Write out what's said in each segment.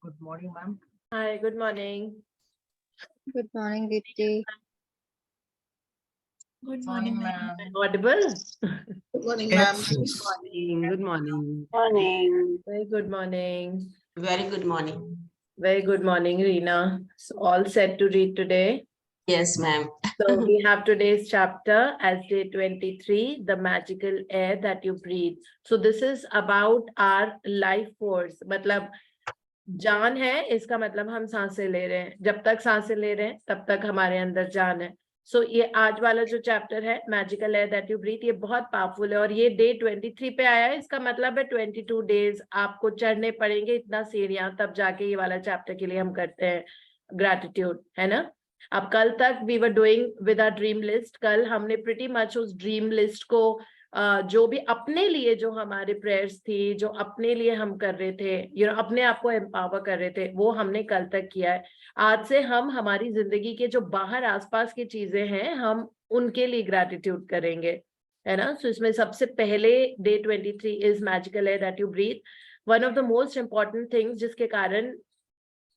Good morning, ma'am. Hi, good morning. Good morning, Dipti. Good Morning, morning, ma'am. Audible? Good morning, ma'am. Yes, Good yes. morning. Good morning. Morning. Very good morning. Very good morning. Very good morning, Reena. So all set to read today. Yes, ma'am. So we have today's chapter as day 23, the magical air that you breathe. So this is about our life force. मतलब जान है, इसका मतलब हम सांसें ले रहे हैं. जब तक सांसें ले रहे हैं, तब तक हमारे अंदर जान है. सो ये आज वाला जो चैप्टर है magical air that you breathe, ये बहुत पावरफुल है और ये डे 23 पे आया है. इसका मतलब है 22 डेज आपको चढ़ने पड़ेंगे इतना सीढ़ियां, तब जाके ये वाला चैप्टर के लिए हम करते हैं ग्रैटिट्यूड, है ना. अब कल तक we were doing with our dream list. कल हमने प्रीटी मच उस ड्रीम लिस्ट को जो भी अपने लिए जो हमारे प्रेयर्स थी, जो अपने लिए हम कर रहे थे, अपने आप को एम्पावर कर रहे थे, वो हमने कल तक किया है. आज से हम हमारी जिंदगी के जो बाहर आसपास की चीजें हैं, हम उनके लिए ग्रैटिट्यूड करेंगे, है ना. सो इसमें सबसे पहले day 23 is magical air that you breathe. One of the most important things जिसके कारण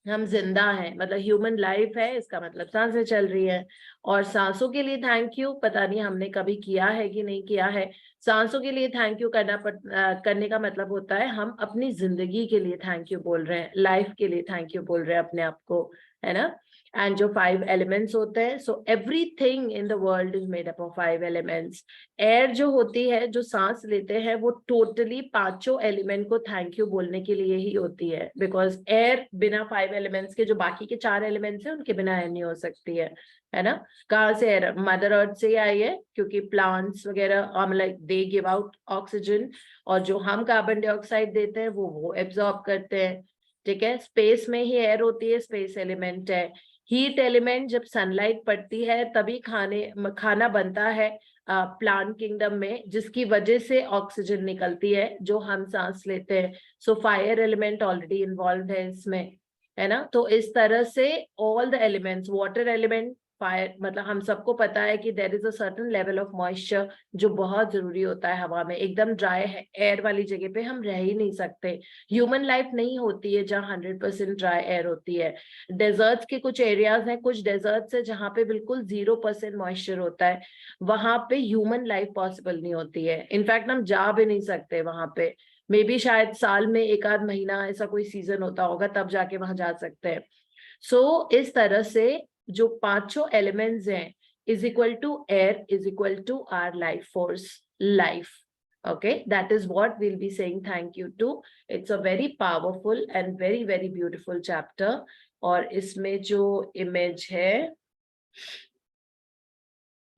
हम जिंदा हैं, मतलब ह्यूमन लाइफ है, इसका मतलब सांसें चल रही हैं. और सांसों के लिए थैंक यू, पता नहीं हमने कभी किया है कि नहीं किया है. सांसों के लिए थैंक यू करने का मतलब होता है हम अपनी जिंदगी के लिए थैंक यू बोल रहे हैं, लाइफ के लिए थैंक यू बोल रहे हैं अपने आप को, है ना. एंड जो 5 एलिमेंट्स होते हैं, so everything in the world is made up of 5 elements. Air जो होती है, जो सांस लेते हैं, वो टोटली 5 एलिमेंट को थैंक यू बोलने के लिए ही होती है. बिकॉज एयर बिना 5 एलिमेंट्स के, जो बाकी के 4 एलिमेंट्स हैं, उनके बिना एयर नहीं हो सकती है ना. कहाँ से एयर? मदर अर्थ से ही आई है, क्योंकि प्लांट्स वगैरह like they give out oxygen, और जो हम कार्बन डाइऑक्साइड देते हैं वो एब्जॉर्ब करते हैं. ठीक है. स्पेस में ही एयर होती है, स्पेस एलिमेंट है. हीट एलिमेंट, जब सनलाइट पड़ती है तभी खाना बनता है प्लांट किंगडम में, जिसकी वजह से ऑक्सीजन निकलती है जो हम सांस लेते हैं. So fire element already involve है इसमें, है ना. तो इस तरह से all the elements, water element, fire, मतलब हम सबको पता है कि there is a certain level of moisture जो बहुत जरूरी होता है हवा में. एकदम ड्राई एयर वाली जगह पे हम रह ही नहीं सकते. ह्यूमन लाइफ नहीं होती है जहाँ 100% ड्राई एयर होती है. डेजर्ट्स के कुछ एरियाज हैं, कुछ डेजर्ट्स है जहाँ पे बिल्कुल 0% मॉइस्चर होता है, वहां पे ह्यूमन लाइफ पॉसिबल नहीं होती है. इनफैक्ट हम जा भी नहीं सकते वहां पे. मे बी शायद साल में 1 आध महीना ऐसा कोई सीजन होता होगा, तब जाके वहां जा सकते हैं. सो इस तरह से जो 5 एलिमेंट्स हैं is equal to air is equal to our life force, life. Okay, that is what we'll be saying thank you to. It's a very powerful and very very beautiful chapter. और इसमें जो image है,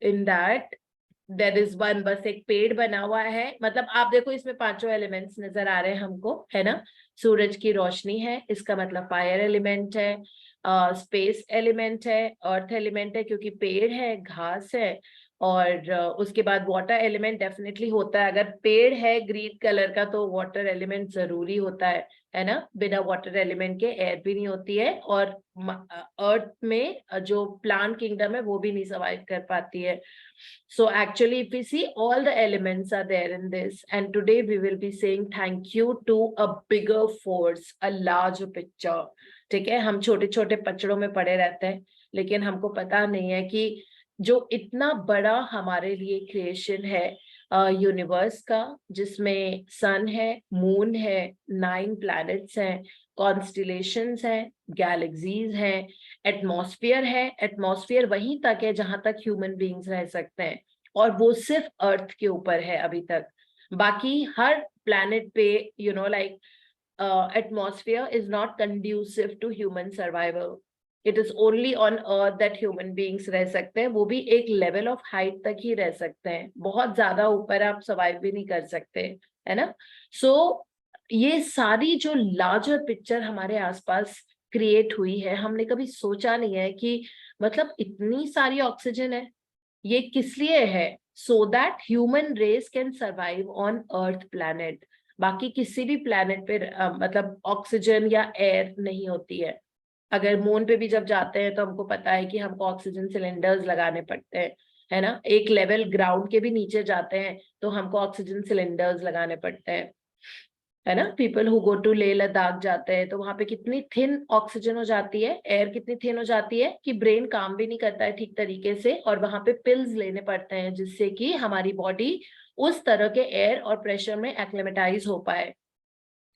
in that there is one, बस एक पेड़ बना हुआ है. मतलब आप देखो इसमें 5 एलिमेंट्स नजर आ रहे हैं हमको, है ना. सूरज की रोशनी है, इसका मतलब फायर एलिमेंट है. स्पेस एलिमेंट है, अर्थ एलिमेंट है क्योंकि पेड़ है, घास है. और उसके बाद वाटर एलिमेंट डेफिनेटली होता है. अगर पेड़ है ग्रीन कलर का तो वाटर एलिमेंट जरूरी होता है ना. बिना वाटर एलिमेंट के एयर भी नहीं होती है, और अर्थ में जो प्लांट किंगडम है वो भी नहीं सर्वाइव कर पाती है. So actually, if we see, all the elements are there in this, and today we will be saying thank you to a bigger force, a larger picture. ठीक है. हम छोटे छोटे पचड़ों में पड़े रहते हैं, लेकिन हमको पता नहीं है कि जो इतना बड़ा हमारे लिए क्रिएशन है यूनिवर्स का, जिसमें सन है, मून है, 9 प्लैनेट्स हैं, कॉन्स्टिलेशंस हैं, गैलेक्सीज हैं, एटमॉस्फेयर है. एटमॉस्फेयर वहीं तक है जहां तक ह्यूमन बीइंग्स रह सकते हैं, और वो सिर्फ अर्थ के ऊपर है अभी तक. बाकी हर प्लैनेट पे like atmosphere is not conducive to human survival. It is only on earth that human beings रह सकते हैं, वो भी एक लेवल ऑफ हाइट तक ही रह सकते हैं. बहुत ज्यादा ऊपर आप सर्वाइव भी नहीं कर सकते, है ना. सो ये सारी जो लार्जर पिक्चर हमारे आसपास क्रिएट हुई है, हमने कभी सोचा नहीं है कि मतलब इतनी सारी ऑक्सीजन है, ये किस लिए है? So that human race can survive on earth planet. बाकी किसी भी प्लैनेट पे मतलब ऑक्सीजन या एयर नहीं होती है. अगर मून पे भी जब जाते हैं तो हमको पता है कि हमको ऑक्सीजन सिलेंडर्स लगाने पड़ते हैं, है ना. एक लेवल ग्राउंड के भी नीचे जाते हैं तो हमको ऑक्सीजन सिलेंडर्स लगाने पड़ते हैं, है ना, people who go to Leh Ladakh जाते हैं तो वहां पे कितनी थिन ऑक्सीजन हो जाती है, एयर कितनी थिन हो जाती है कि ब्रेन काम भी नहीं करता है ठीक तरीके से, और वहां पे पिल्स लेने पड़ते हैं जिससे कि हमारी बॉडी उस तरह के एयर और प्रेशर में एक्लेमेटाइज हो पाए।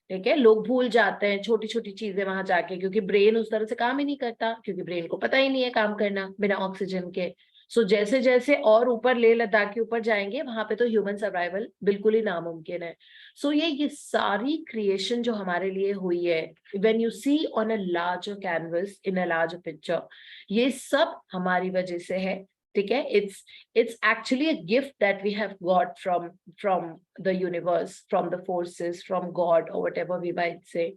ठीक है, लोग भूल जाते हैं छोटी छोटी चीजें वहां जाके, क्योंकि ब्रेन उस तरह से काम ही नहीं करता, क्योंकि ब्रेन को पता ही नहीं है काम करना बिना ऑक्सीजन के। सो जैसे जैसे और ऊपर लेह लद्दाख के ऊपर जाएंगे वहां पे तो ह्यूमन सर्वाइवल बिल्कुल ही नामुमकिन है। सो ये सारी क्रिएशन जो हमारे लिए हुई है, when you see on a larger canvas in a larger picture, ये सब हमारी वजह से है। ठीक है, it's actually a gift that we have got from the universe, from the forces, from God, or whatever we might say,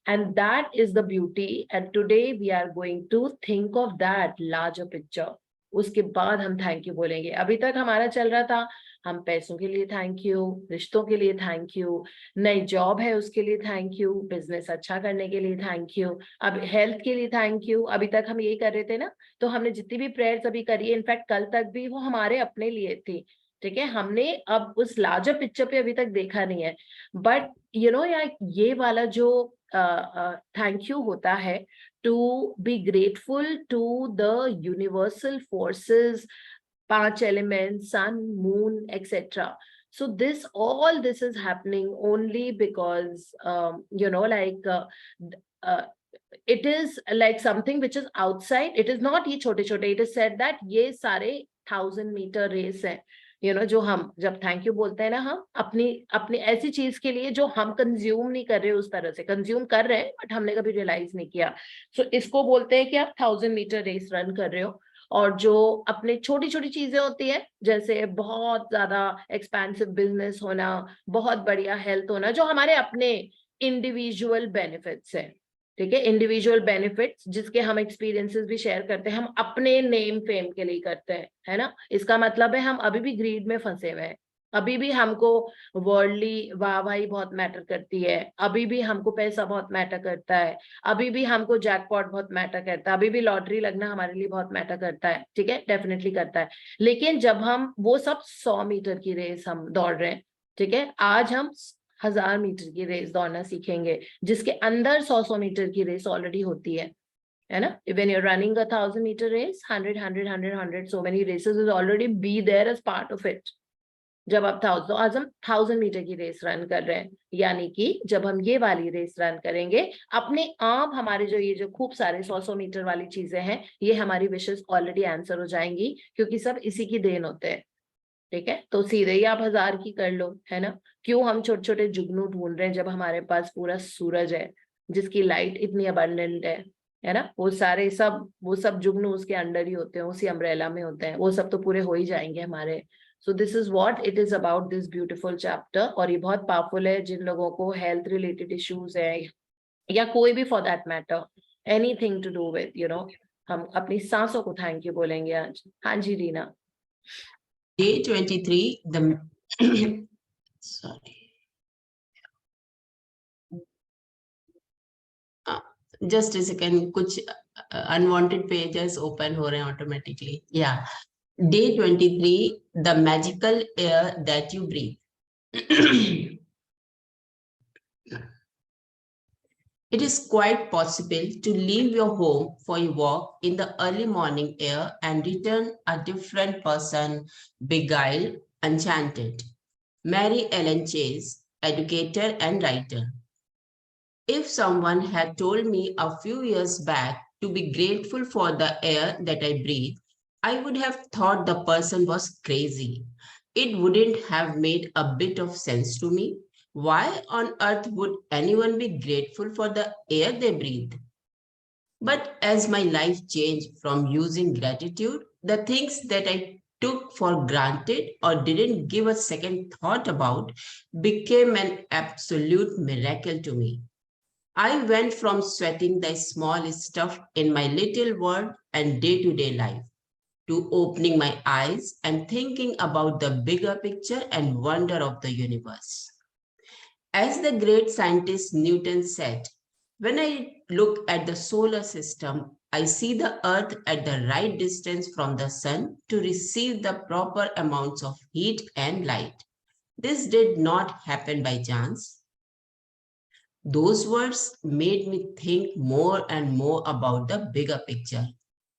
and that is the beauty. And today we are going to think of that larger picture. उसके बाद हम thank you बोलेंगे। अभी तक हमारा चल रहा था हम पैसों के लिए थैंक यू, रिश्तों के लिए थैंक यू, नई जॉब है उसके लिए थैंक यू, बिजनेस अच्छा करने के लिए थैंक यू, अब हेल्थ के लिए थैंक यू। अभी तक हम यही कर रहे थे ना, तो हमने जितनी भी प्रेयर्स अभी करी है, इनफैक्ट कल तक भी वो हमारे अपने लिए थी। ठीक है, हमने अब उस लार्जर पिक्चर पे अभी तक देखा नहीं है, बट यू नो यार ये वाला जो थैंक यू होता है, to be grateful to the universal forces, 5 elements, sun, moon, etc. So all this is happening only because it is like something which is outside. It is not ye chote chote. It is said that ये सारे 1000-meter race है, जो हम जब thank you बोलते हैं ना, हम अपनी अपनी ऐसी चीज के लिए जो हम कंज्यूम नहीं कर रहे, उस तरह से कंज्यूम कर रहे हैं बट हमने कभी रियलाइज नहीं किया। सो इसको बोलते हैं कि आप 1000-meter रेस रन कर रहे हो, और जो अपने छोटी छोटी चीजें होती है, जैसे बहुत ज्यादा एक्सपेंसिव बिजनेस होना, बहुत बढ़िया हेल्थ होना, जो हमारे अपने इंडिविजुअल बेनिफिट्स है। ठीक है, इंडिविजुअल बेनिफिट्स जिसके हम एक्सपीरियंसेस भी शेयर करते हैं, हम अपने नेम फेम के लिए करते हैं, है ना। इसका मतलब है हम अभी भी ग्रीड में फंसे हुए हैं, अभी भी हमको वर्ल्डली वाहवाही बहुत मैटर करती है, अभी भी हमको पैसा बहुत मैटर करता है, अभी भी हमको जैकपॉट बहुत मैटर करता है, अभी भी लॉटरी लगना हमारे लिए बहुत मैटर करता है। ठीक है, डेफिनेटली करता है। लेकिन जब हम वो सब 100 मीटर की रेस हम दौड़ रहे हैं, ठीक है, आज हम 1000 मीटर की रेस दौड़ना सीखेंगे, जिसके अंदर 100 मीटर की रेस ऑलरेडी होती है ना। When you're running a 1000-meter race, 100, so many races will already be there as part of it. जब आप आज हम 1000 मीटर की रेस रन कर रहे हैं, यानी कि जब हम ये वाली रेस रन करेंगे, अपने आप हमारे ये जो खूब सारे 100 मीटर वाली चीजें हैं, ये हमारी विशेष ऑलरेडी आंसर हो जाएंगी, क्योंकि सब इसी की देन होते हैं। ठीक है, तो सीधे ही आप 1000 की कर लो, है ना। क्यों हम छोटे छोटे जुगनू ढूंढ रहे हैं जब हमारे पास पूरा सूरज है, जिसकी लाइट इतनी अबंडेंट है ना। वो सब जुगनू उसके अंडर ही होते हैं, उसी अम्ब्रेला में होते हैं, वो सब तो पूरे हो ही जाएंगे हमारे। सो this is what it is about this beautiful chapter. और ये बहुत पावरफुल है जिन लोगों को हेल्थ रिलेटेड इश्यूज है, या कोई भी for that matter, anything to do with हम अपनी सांसों को थैंक यू बोलेंगे आज। हाँ जी Reena. Day 23, the sorry. Just a second, कुछ unwanted pages open हो रहे हैं automatically. Yeah. Day 23, the magical air that you breathe. It is quite possible to leave your home for a walk in the early morning air and return a different person, beguiled, enchanted. Mary Ellen Chase, educator and writer. If someone had told me a few years back to be grateful for the air that I breathe, I would have thought the person was crazy. It wouldn't have made a bit of sense to me. Why on earth would anyone be grateful for the air they breathe? But as my life changed from using gratitude, the things that I took for granted or didn't give a second thought about became an absolute miracle to me. I went from sweating the small stuff in my little world and day-to-day life to opening my eyes and thinking about the bigger picture and wonder of the universe. As the great scientist Newton said, when I look at the solar system, I see the Earth at the right distance from the sun to receive the proper amounts of heat and light. This did not happen by chance. Those words made me think more and more about the bigger picture.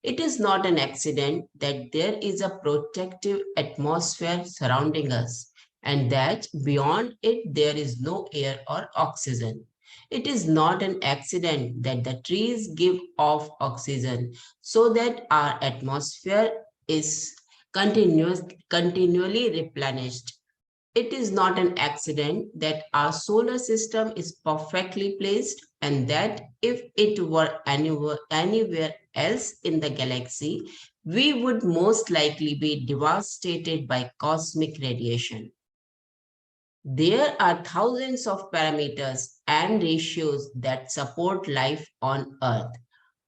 It is not an accident that there is a protective atmosphere surrounding us, and that beyond it there is no air or oxygen. It is not an accident that the trees give off oxygen so that our atmosphere is continually replenished. It is not an accident that our solar system is perfectly placed and that if it were anywhere else in the galaxy, we would most likely be devastated by cosmic radiation. There are thousands of parameters and ratios that support life on Earth.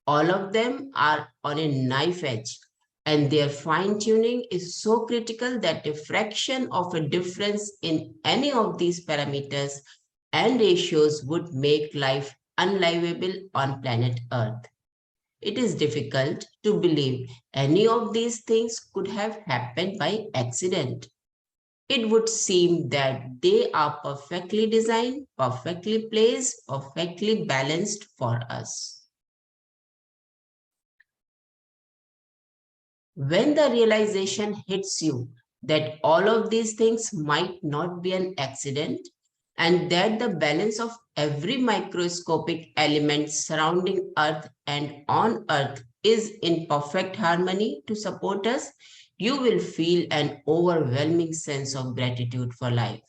All of them are on a knife edge, and their fine tuning is so critical that a fraction of a difference in any of these parameters and ratios would make life unlivable on planet Earth. It is difficult to believe any of these things could have happened by accident. It would seem that they are perfectly designed, perfectly placed, perfectly balanced for us. When the realization hits you that all of these things might not be an accident and that the balance of every microscopic element surrounding Earth and on Earth is in perfect harmony to support us, you will feel an overwhelming sense of gratitude for life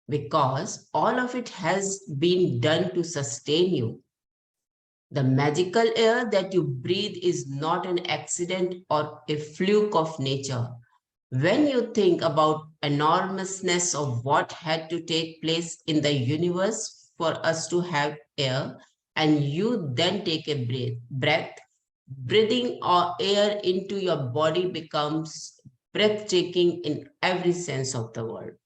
because all of it has been done to sustain you. The magical air that you breathe is not an accident or a fluke of nature. When you think about enormousness of what had to take place in the universe for us to have air, and you then take a breath, breathing or air into your body becomes breathtaking in every sense of the word.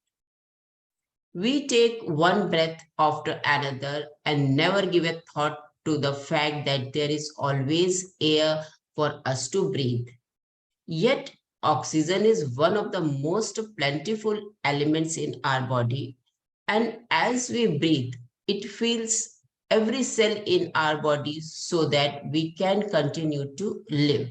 We take one breath after another and never give a thought to the fact that there is always air for us to breathe. Yet, oxygen is one of the most plentiful elements in our body, and as we breathe, it fills every cell in our body so that we can continue to live.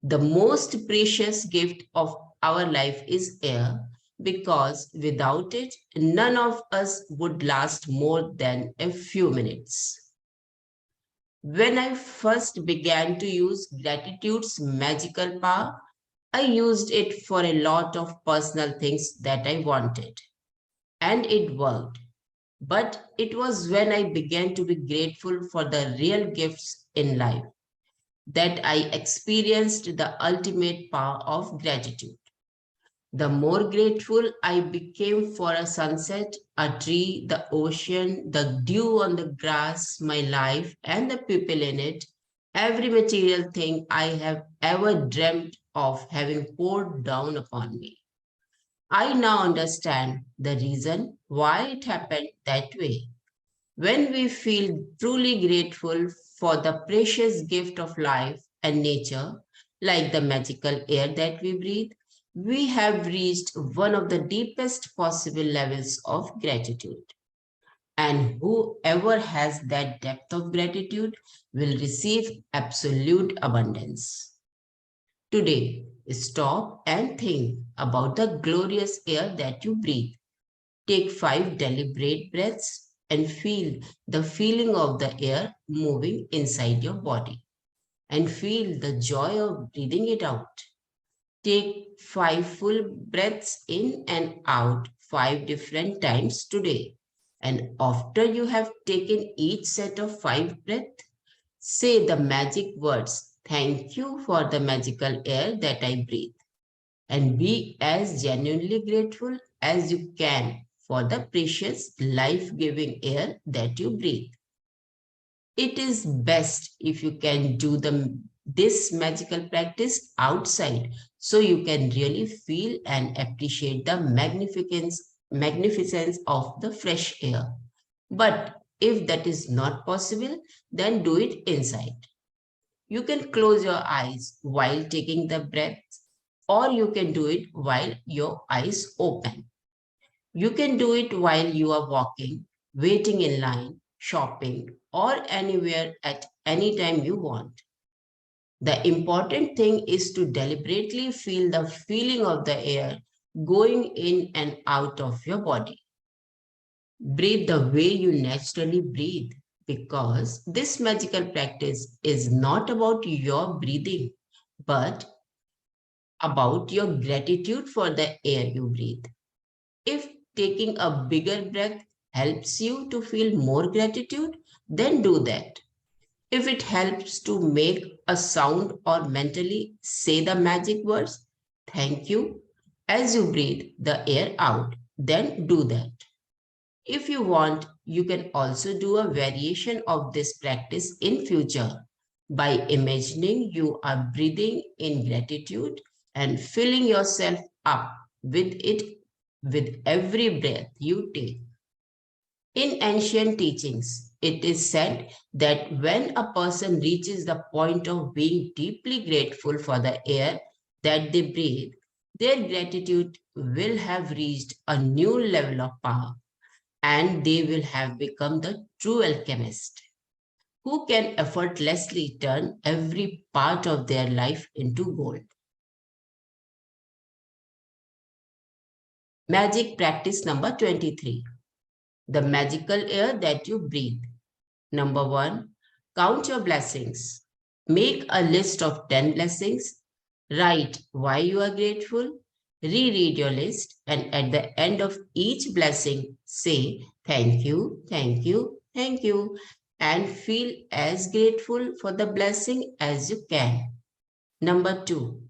The most precious gift of our life is air because without it, none of us would last more than a few minutes. When I first began to use gratitude's magical power, I used it for a lot of personal things that I wanted, and it worked. But it was when I began to be grateful for the real gifts in life that I experienced the ultimate power of gratitude. The more grateful I became for a sunset, a tree, the ocean, the dew on the grass, my life, and the people in it, every material thing I have ever dreamt of having poured down upon me. I now understand the reason why it happened that way. When we feel truly grateful for the precious gift of life and nature, like the magical air that we breathe, we have reached one of the deepest possible levels of gratitude. And whoever has that depth of gratitude will receive absolute abundance. Today, stop and think about the glorious air that you breathe. Take 5 deliberate breaths and feel the feeling of the air moving inside your body. And feel the joy of breathing it out. Take 5 full breaths in and out 5 different times today. And after you have taken each set of 5 breaths, say the magic words, "Thank you for the magical air that I breathe." And be as genuinely grateful as you can for the precious life-giving air that you breathe. It is best if you can do this magical practice outside so you can really feel and appreciate the magnificence of the fresh air. But if that is not possible, then do it inside. You can close your eyes while taking the breath, or you can do it while your eyes open. You can do it while you are walking, waiting in line, shopping, or anywhere at any time you want. The important thing is to deliberately feel the feeling of the air going in and out of your body. Breathe the way you naturally breathe, because this magical practice is not about your breathing, but about your gratitude for the air you breathe. If taking a bigger breath helps you to feel more gratitude, then do that. If it helps to make a sound or mentally say the magic words, thank you, as you breathe the air out, then do that. If you want, you can also do a variation of this practice in future by imagining you are breathing in gratitude and filling yourself up with it with every breath you take. In ancient teachings, it is said that when a person reaches the point of being deeply grateful for the air that they breathe, their gratitude will have reached a new level of power, and they will have become the true alchemist who can effortlessly turn every part of their life into gold. Magic practice number 23. The magical air that you breathe. Number 1, count your blessings. Make a list of 10 blessings. Write why you are grateful. Reread your list, and at the end of each blessing, say thank you, thank you, thank you, and feel as grateful for the blessing as you can. Number 2,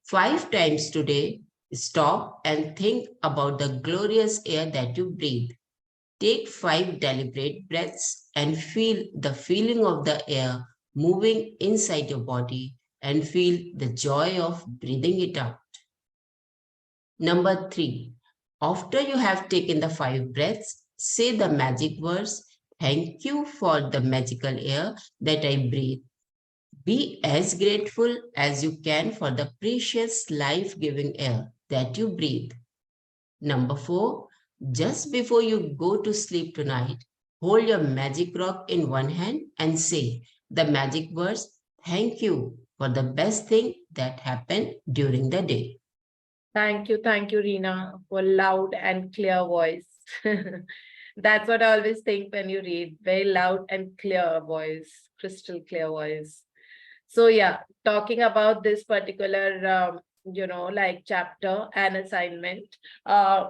5 times today, stop and think about the glorious air that you breathe. Take 5 deliberate breaths and feel the feeling of the air moving inside your body, and feel the joy of breathing it out. Number 3, after you have taken the 5 breaths, say the magic words, thank you for the magical air that I breathe. Be as grateful as you can for the precious life-giving air that you breathe. Number 4, just before you go to sleep tonight, hold your magic rock in one hand and say the magic words, thank you for the best thing that happened during the day. Thank you, Reena, for loud and clear voice. That's what I always think when you read, very loud and clear voice, crystal clear voice. So yeah, talking about this particular, like chapter and assignment. Like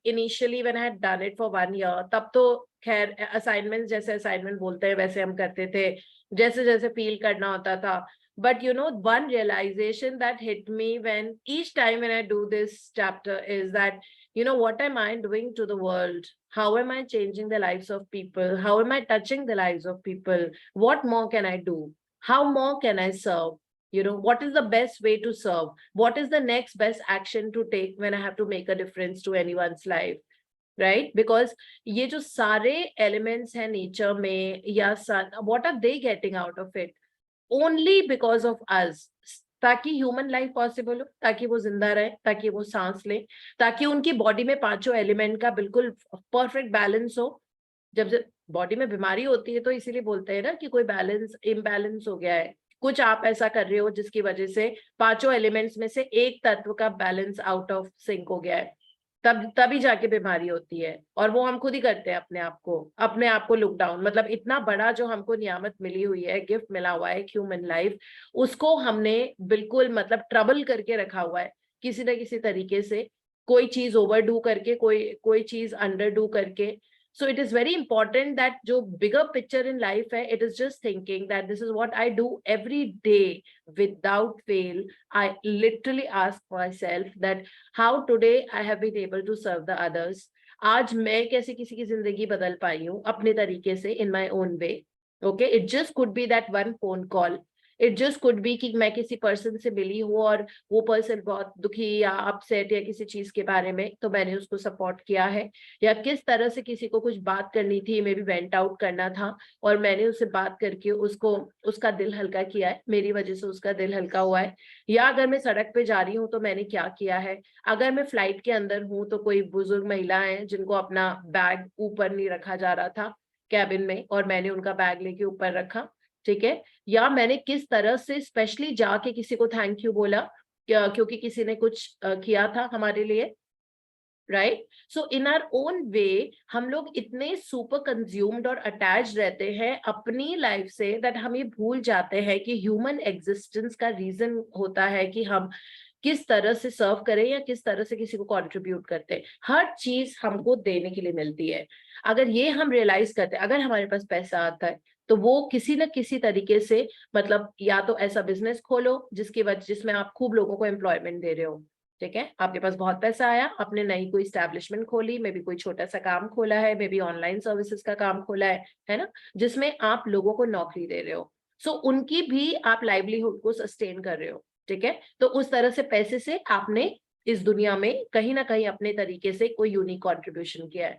initially when I had done it for 1 year, तब तो खैर assignments जैसे assignment बोलते हैं वैसे हम करते थे, जैसे जैसे feel करना होता था. But one realization that hit me when each time when I do this chapter is that, what am I doing to the world? How am I changing the lives of people? How am I touching the lives of people? What more can I do? How more can I serve? What is the best way to serve? What is the next best action to take when I have to make a difference to anyone's life? Right? Because ye jo sare elements hai nature mein, what are they getting out of it? Only because of us. ताकि human life possible हो, ताकि वो जिंदा रहे, ताकि वो सांस ले, ताकि उनकी बॉडी में 5 एलिमेंट का बिल्कुल परफेक्ट बैलेंस हो. जब बॉडी में बीमारी होती है तो इसीलिए बोलते हैं ना कि कोई बैलेंस इम्बैलेंस हो गया है, कुछ आप ऐसा कर रहे हो जिसकी वजह से 5 एलिमेंट्स में से एक तत्व का बैलेंस आउट ऑफ सिंक हो गया है, तभी जाके बीमारी होती है. और वो हम खुद ही करते हैं अपने आप को लुक डाउन. मतलब इतना बड़ा जो हमको नियामत मिली हुई है, गिफ्ट मिला हुआ है, ह्यूमन लाइफ, उसको हमने बिल्कुल मतलब ट्रबल करके रखा हुआ है किसी न किसी तरीके से, कोई चीज ओवरडू करके, कोई चीज अंडरडू करके. So it is very important that जो bigger picture in life है, it is just thinking that this is what I do every day without fail. I literally ask myself that how today I have been able to serve the others. आज मैं कैसे किसी की जिंदगी बदल पाई हूँ अपने तरीके से in my own way. Okay, it just could be that one phone call. It just could be कि मैं किसी पर्सन से मिली हूँ और वो पर्सन बहुत दुखी या अपसेट या किसी चीज के बारे में, तो मैंने उसको सपोर्ट किया है, या किस तरह से किसी को कुछ बात करनी थी, मे बी वेंट आउट करना था और मैंने उससे बात करके उसको उसका दिल हल्का किया है, मेरी वजह से उसका दिल हल्का हुआ है। या अगर मैं सड़क पे जा रही हूँ तो मैंने क्या किया है, अगर मैं फ्लाइट के अंदर हूँ तो कोई बुजुर्ग महिला है जिनको अपना बैग ऊपर नहीं रखा जा रहा था कैबिन में और मैंने उनका बैग लेके ऊपर रखा, ठीक है। या मैंने किस तरह से स्पेशली जाके किसी को थैंक यू बोला क्योंकि किसी ने कुछ किया था हमारे लिए, right. So in our own way हम लोग इतने सुपर कंज्यूम्ड और अटैच रहते हैं अपनी लाइफ से दैट हम ये भूल जाते हैं कि ह्यूमन एग्जिस्टेंस का रीजन होता है कि हम किस तरह से सर्व करें या किस तरह से किसी को कंट्रीब्यूट करते हैं। हर चीज हमको देने के लिए मिलती है। अगर ये हम रियलाइज करते हैं, अगर हमारे पास पैसा आता है तो वो किसी न किसी तरीके से, मतलब या तो ऐसा बिजनेस खोलो जिसकी वजह जिसमें आप खूब लोगों को एम्प्लॉयमेंट दे रहे हो, ठीक है। आपके पास बहुत पैसा आया, आपने नई कोई स्टैब्लिशमेंट खोली, मे बी कोई छोटा सा काम खोला है, मे बी ऑनलाइन सर्विसेज का काम खोला है ना, जिसमें आप लोगों को नौकरी दे रहे हो। सो उनकी भी आप लाइवलीहुड को सस्टेन कर रहे हो, ठीक है। तो उस तरह से पैसे से आपने इस दुनिया में कहीं ना कहीं अपने तरीके से कोई यूनिक कंट्रीब्यूशन किया है,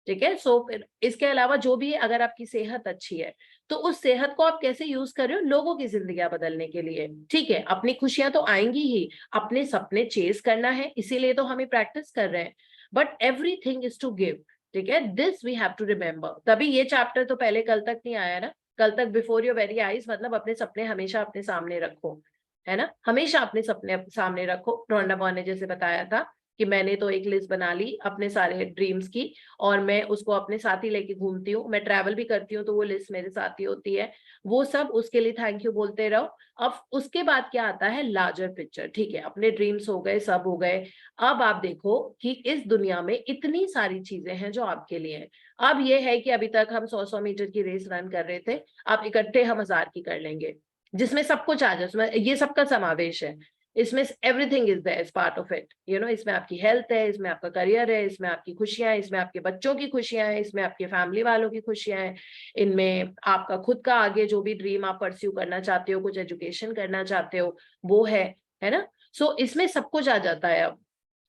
ठीक है। सो फिर इसके अलावा जो भी है, अगर आपकी सेहत अच्छी है तो उस सेहत को आप कैसे यूज कर रहे हो लोगों की जिंदगियां बदलने के लिए, ठीक है। अपनी खुशियां तो आएंगी ही, अपने सपने चेस करना है, इसीलिए तो हमें प्रैक्टिस कर रहे हैं, but everything is to give, ठीक है। This we have to remember. तभी ये चैप्टर तो पहले कल तक नहीं आया ना, कल तक बिफोर योर वेरी आईज, मतलब अपने सपने हमेशा अपने सामने रखो, है ना, हमेशा अपने सपने सामने रखो। रोंडा ने जैसे बताया था कि मैंने तो एक लिस्ट बना ली अपने सारे ड्रीम्स की और मैं उसको अपने साथ ही लेके घूमती हूँ, मैं ट्रैवल भी करती हूँ तो वो लिस्ट मेरे साथ ही होती है। वो सब उसके लिए थैंक यू बोलते रहो। अब उसके बाद क्या आता है, लार्जर पिक्चर, ठीक है। अपने ड्रीम्स हो गए, सब हो गए। अब आप देखो कि इस दुनिया में इतनी सारी चीजें हैं जो आपके लिए हैं। अब ये है कि अभी तक हम 100-100 मीटर की रेस रन कर रहे थे, अब इकट्ठे हम 1000 की कर लेंगे, जिसमें सब कुछ आ जाए, उसमें ये सबका समावेश है, इसमें everything is there as part of it, you know. इसमें आपकी हेल्थ है, इसमें आपका करियर है, इसमें आपकी खुशियां हैं, इसमें आपके बच्चों की खुशियां हैं, इसमें आपके फैमिली वालों की खुशियां हैं, इनमें आपका खुद का आगे जो भी ड्रीम आप परस्यू करना चाहते हो, कुछ एजुकेशन करना चाहते हो, वो है ना। सो इसमें सब कुछ आ जाता है। अब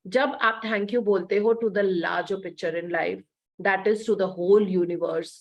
जब आप थैंक यू बोलते हो to the larger picture in life, that is to the whole universe,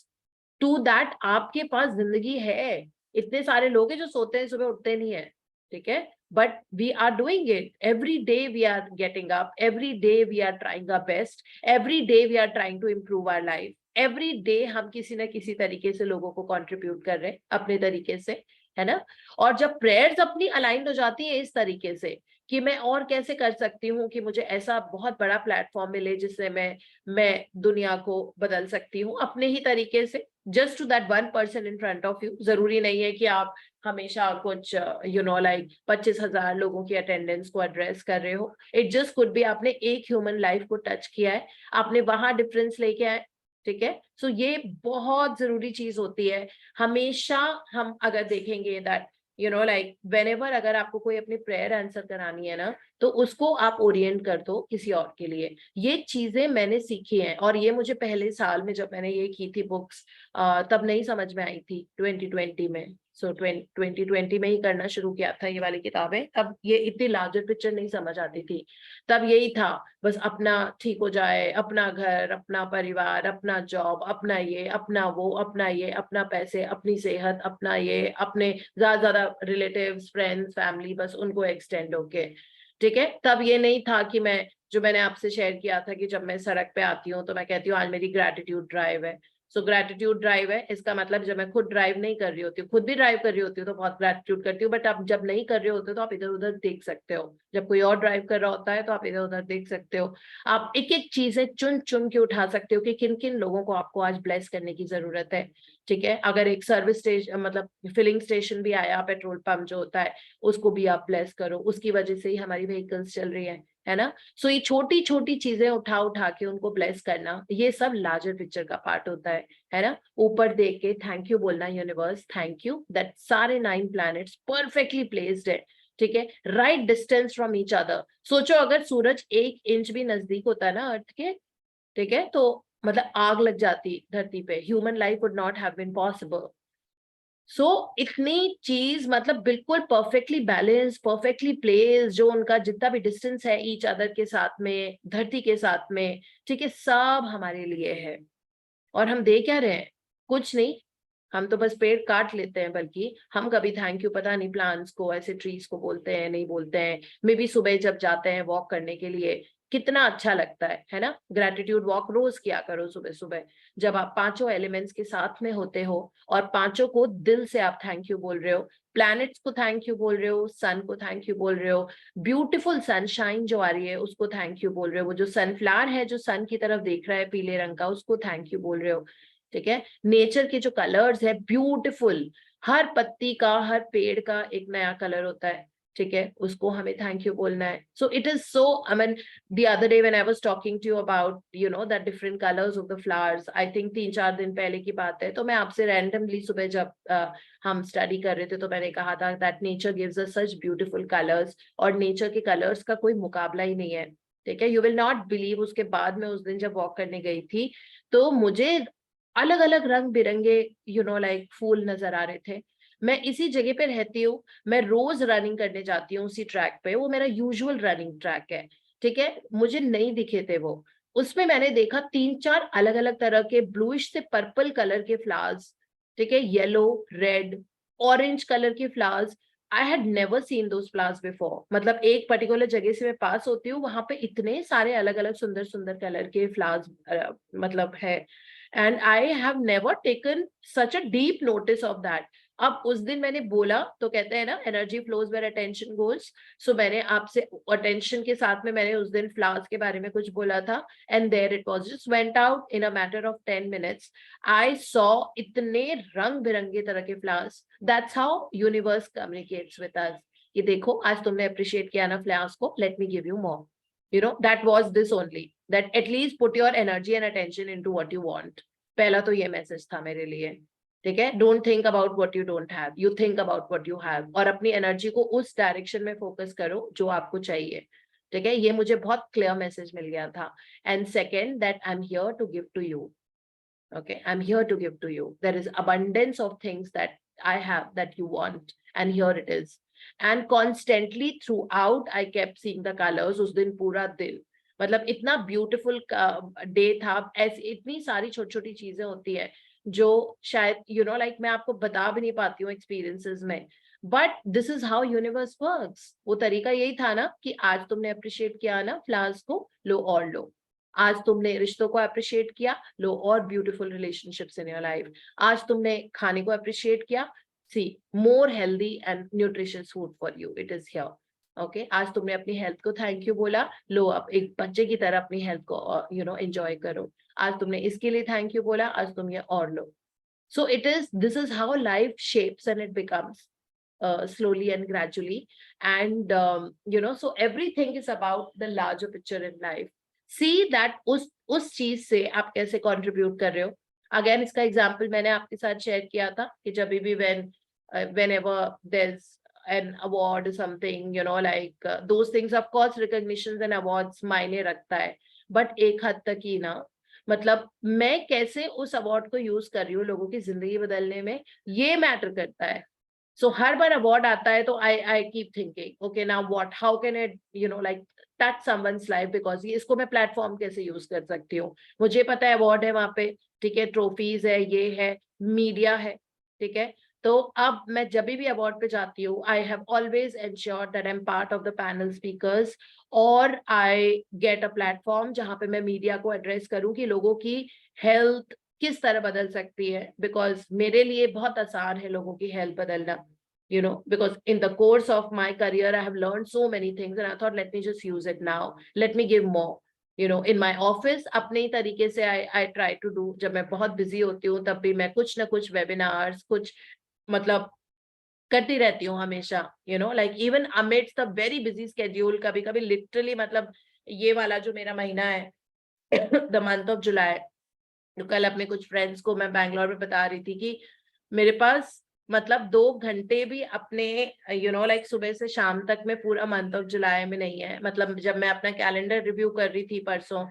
to that आपके पास जिंदगी है। इतने सारे लोग हैं जो सोते हैं सुबह उठते नहीं है, ठीक है, but we are doing it every day, we are getting up every day, we are trying our best every day, we are trying to improve our life every day। हम किसी ना किसी तरीके से लोगों को कंट्रीब्यूट कर रहे हैं अपने तरीके से, है ना। और जब प्रेयर्स अपनी अलाइंड हो जाती है इस तरीके से कि मैं और कैसे कर सकती हूँ कि मुझे ऐसा बहुत बड़ा प्लेटफॉर्म मिले जिससे मैं दुनिया को बदल सकती हूँ अपने ही तरीके से, just to that one person in front of you. जरूरी नहीं है कि आप हमेशा कुछ यू नो लाइक 25,000 लोगों की अटेंडेंस को एड्रेस कर रहे हो। इट जस्ट कुड बी आपने एक ह्यूमन लाइफ को टच किया है, आपने वहां डिफरेंस लेके आए, ठीक है। सो ये बहुत जरूरी चीज होती है। हमेशा हम अगर देखेंगे that you know like whenever अगर आपको कोई अपनी प्रेयर आंसर करानी है ना, तो उसको आप ओरिएंट कर दो किसी और के लिए। ये चीजें मैंने सीखी हैं और ये मुझे पहले साल में जब मैंने ये की थी बुक्स, तब नहीं समझ में आई थी 2020 में। सो 2020 में ही करना शुरू किया था ये वाली किताबें, तब ये इतनी लार्जर पिक्चर नहीं समझ आती थी। तब यही था बस अपना ठीक हो जाए, अपना घर, अपना परिवार, अपना जॉब, अपना ये, अपना वो, अपना ये, अपना पैसे, अपनी सेहत, अपना ये, अपने ज्यादा ज्यादा रिलेटिव्स, फ्रेंड्स, फैमिली, बस उनको एक्सटेंड होके, ठीक है। तब ये नहीं था कि मैं, जो मैंने आपसे शेयर किया था कि जब मैं सड़क पे आती हूँ तो मैं कहती हूँ आज मेरी ग्रैटिट्यूड ड्राइव है। सो ग्रैटिट्यूड ड्राइव है, इसका मतलब जब मैं खुद ड्राइव नहीं कर रही होती हूँ, खुद भी ड्राइव कर रही होती हूँ तो बहुत ग्रैटिट्यूड करती हूँ, बट आप जब नहीं कर रहे होते तो आप इधर उधर देख सकते हो, जब कोई और ड्राइव कर रहा होता है तो आप इधर उधर देख सकते हो। आप एक एक चीजें चुन चुन के उठा सकते हो कि किन किन लोगों को आपको आज ब्लेस करने की जरूरत है, ठीक है। अगर एक सर्विस स्टेशन मतलब फिलिंग स्टेशन भी आया, पेट्रोल पंप जो होता है उसको भी आप ब्लेस करो, उसकी वजह से ही हमारी व्हीकल्स चल रही है ना। सो ये छोटी छोटी चीजें उठा उठा के उनको ब्लेस करना, ये सब लार्जर पिक्चर का पार्ट होता है ना। ऊपर देख के थैंक यू बोलना, यूनिवर्स थैंक यू दैट सारे 9 प्लैनेट्स परफेक्टली प्लेस्ड है, ठीक है, right distance from each other. सोचो अगर सूरज 1 इंच भी नजदीक होता है ना अर्थ के, ठीक है, तो मतलब आग लग जाती धरती पे, human life would not have been possible. So इतनी चीज मतलब बिल्कुल परफेक्टली बैलेंस, परफेक्टली प्लेस, जो उनका जितना भी डिस्टेंस है ईच अदर के साथ में, धरती के साथ में, ठीक है, सब हमारे लिए है। और हम दे क्या रहे हैं? कुछ नहीं, हम तो बस पेड़ काट लेते हैं। बल्कि हम कभी थैंक यू पता नहीं प्लांट्स को, ऐसे ट्रीज को बोलते हैं नहीं बोलते हैं। मे बी सुबह जब जाते हैं वॉक करने के लिए कितना अच्छा लगता है ना? ग्रेटिट्यूड वॉक रोज किया करो सुबह सुबह, जब आप पांचों एलिमेंट्स के साथ में होते हो और पांचों को दिल से आप थैंक यू बोल रहे हो। प्लैनेट्स को थैंक यू बोल रहे हो, सन को थैंक यू बोल रहे हो, ब्यूटीफुल सनशाइन जो आ रही है उसको थैंक यू बोल रहे हो, वो जो सनफ्लावर है जो सन की तरफ देख रहा है पीले रंग का, उसको थैंक यू बोल रहे हो। ठीक है, नेचर के जो कलर्स है ब्यूटीफुल, हर पत्ती का, हर पेड़ का एक नया कलर होता है, ठीक है, उसको हमें थैंक यू बोलना है। So it is so, I mean the other day when I was talking to you about that different colors of the flowers, I think 3-4 दिन पहले की बात है, तो मैं आपसे randomly सुबह जब हम स्टडी कर रहे थे तो मैंने कहा था that nature gives us such beautiful colors, और नेचर के कलर्स का कोई मुकाबला ही नहीं है। ठीक है, यू विल नॉट बिलीव, उसके बाद में उस दिन जब वॉक करने गई थी तो मुझे अलग अलग रंग बिरंगे लाइक फूल नजर आ रहे थे। मैं इसी जगह पे रहती हूँ, मैं रोज रनिंग करने जाती हूँ उसी ट्रैक पे, वो मेरा यूजुअल रनिंग ट्रैक है, ठीक है, मुझे नहीं दिखे थे वो। उसमें मैंने देखा 3-4 अलग अलग तरह के ब्लूइश से पर्पल कलर के फ्लावर्स, ठीक है, येलो, रेड, ऑरेंज कलर के flowers. I had never seen those flowers before. मतलब एक पर्टिकुलर जगह से मैं पास होती हूँ, वहां पे इतने सारे अलग अलग सुंदर सुंदर कलर के फ्लावर्स मतलब है, and I have never taken such a deep notice of that. अब उस दिन मैंने बोला तो कहते हैं ना, energy flows where attention goes. So मैंने आपसे अटेंशन के साथ में मैंने उस दिन फ्लावर्स के बारे में कुछ बोला था, and there it was, just went out in a matter of 10 minutes. I saw इतने रंग बिरंगे तरह के flowers. That's how universe communicates with us. ये देखो आज तुमने अप्रिशिएट किया ना फ्लावर्स को, let me give you more. That was this only, that at least put your energy and attention into what you want. पहला तो ये मैसेज था मेरे लिए, ठीक है। Don't think about what you don't have, you think about what you have, और अपनी एनर्जी को उस डायरेक्शन में फोकस करो जो आपको चाहिए, ठीक है। ये मुझे बहुत क्लियर मैसेज मिल गया था। And second, that I am here to give to you, okay, I'm here to give to you. There is abundance of things that I have that you want, and here it is. And constantly throughout I kept seeing the colors. उस दिन पूरा दिन मतलब इतना beautiful day था। ऐसी इतनी सारी छोटी छोटी चीजें होती है जो शायद लाइक मैं आपको बता भी नहीं पाती हूँ एक्सपीरियंसेस में, but this is how universe works. वो तरीका यही था ना कि आज तुमने अप्रिशिएट किया ना फ्लावर्स को, लो और लो। आज तुमने रिश्तों को अप्रिशिएट किया, लो और beautiful relationships in your life. आज तुमने खाने को अप्रिशिएट किया, see more healthy and nutritious food for you, it is here. Okay, आज तुमने अपनी हेल्थ को थैंक यू बोला, लो अब एक बच्चे की तरह अपनी हेल्थ को एंजॉय करो। आज तुमने इसके लिए थैंक यू बोला, आज तुम ये और लो। So this is how life shapes and it becomes slowly and gradually, and so everything is about the larger picture in life. See that उस चीज से आप कैसे कंट्रीब्यूट कर रहे हो। अगेन इसका एग्जांपल मैंने आपके साथ शेयर किया था कि जब भी whenever there's an award or something, like those things, of course recognitions and awards मायने रखता है, बट एक हद तक ही ना। मतलब मैं कैसे उस अवार्ड को यूज कर रही हूँ लोगों की जिंदगी बदलने में, ये मैटर करता है। सो हर बार अवार्ड आता है तो I keep thinking, okay now what, how can it like touch someone's life, because ये इसको मैं प्लेटफॉर्म कैसे यूज कर सकती हूँ। मुझे पता है अवार्ड है वहां पे, ठीक है, ट्रॉफीज है, ये है, मीडिया है, ठीक है। तो अब मैं जब भी अवार्ड पे जाती हूँ, I have always ensured that I am part of the panel speakers, और आई गेट अ प्लेटफॉर्म जहां पे मैं मीडिया को एड्रेस करूँ कि लोगों की हेल्थ किस तरह बदल सकती है। बिकॉज मेरे लिए बहुत आसान है लोगों की हेल्थ बदलना, because in the course of my career I have learned so many things, and I thought let me just use it now, let me give more, in my office अपने ही तरीके से I try to do। जब मैं बहुत busy होती हूँ तब भी मैं कुछ ना कुछ वेबिनार्स कुछ मतलब करती रहती हूँ हमेशा, like even amidst the very busy schedule, कभी कभी लिटरली मतलब ये वाला जो मेरा महीना है the month of July, तो कल अपने कुछ फ्रेंड्स को मैं बैंगलोर में बता रही थी कि मेरे पास मतलब 2 घंटे भी अपने लाइक सुबह से शाम तक में पूरा मंथ ऑफ जुलाई में नहीं है। मतलब जब मैं अपना कैलेंडर रिव्यू कर रही थी परसों,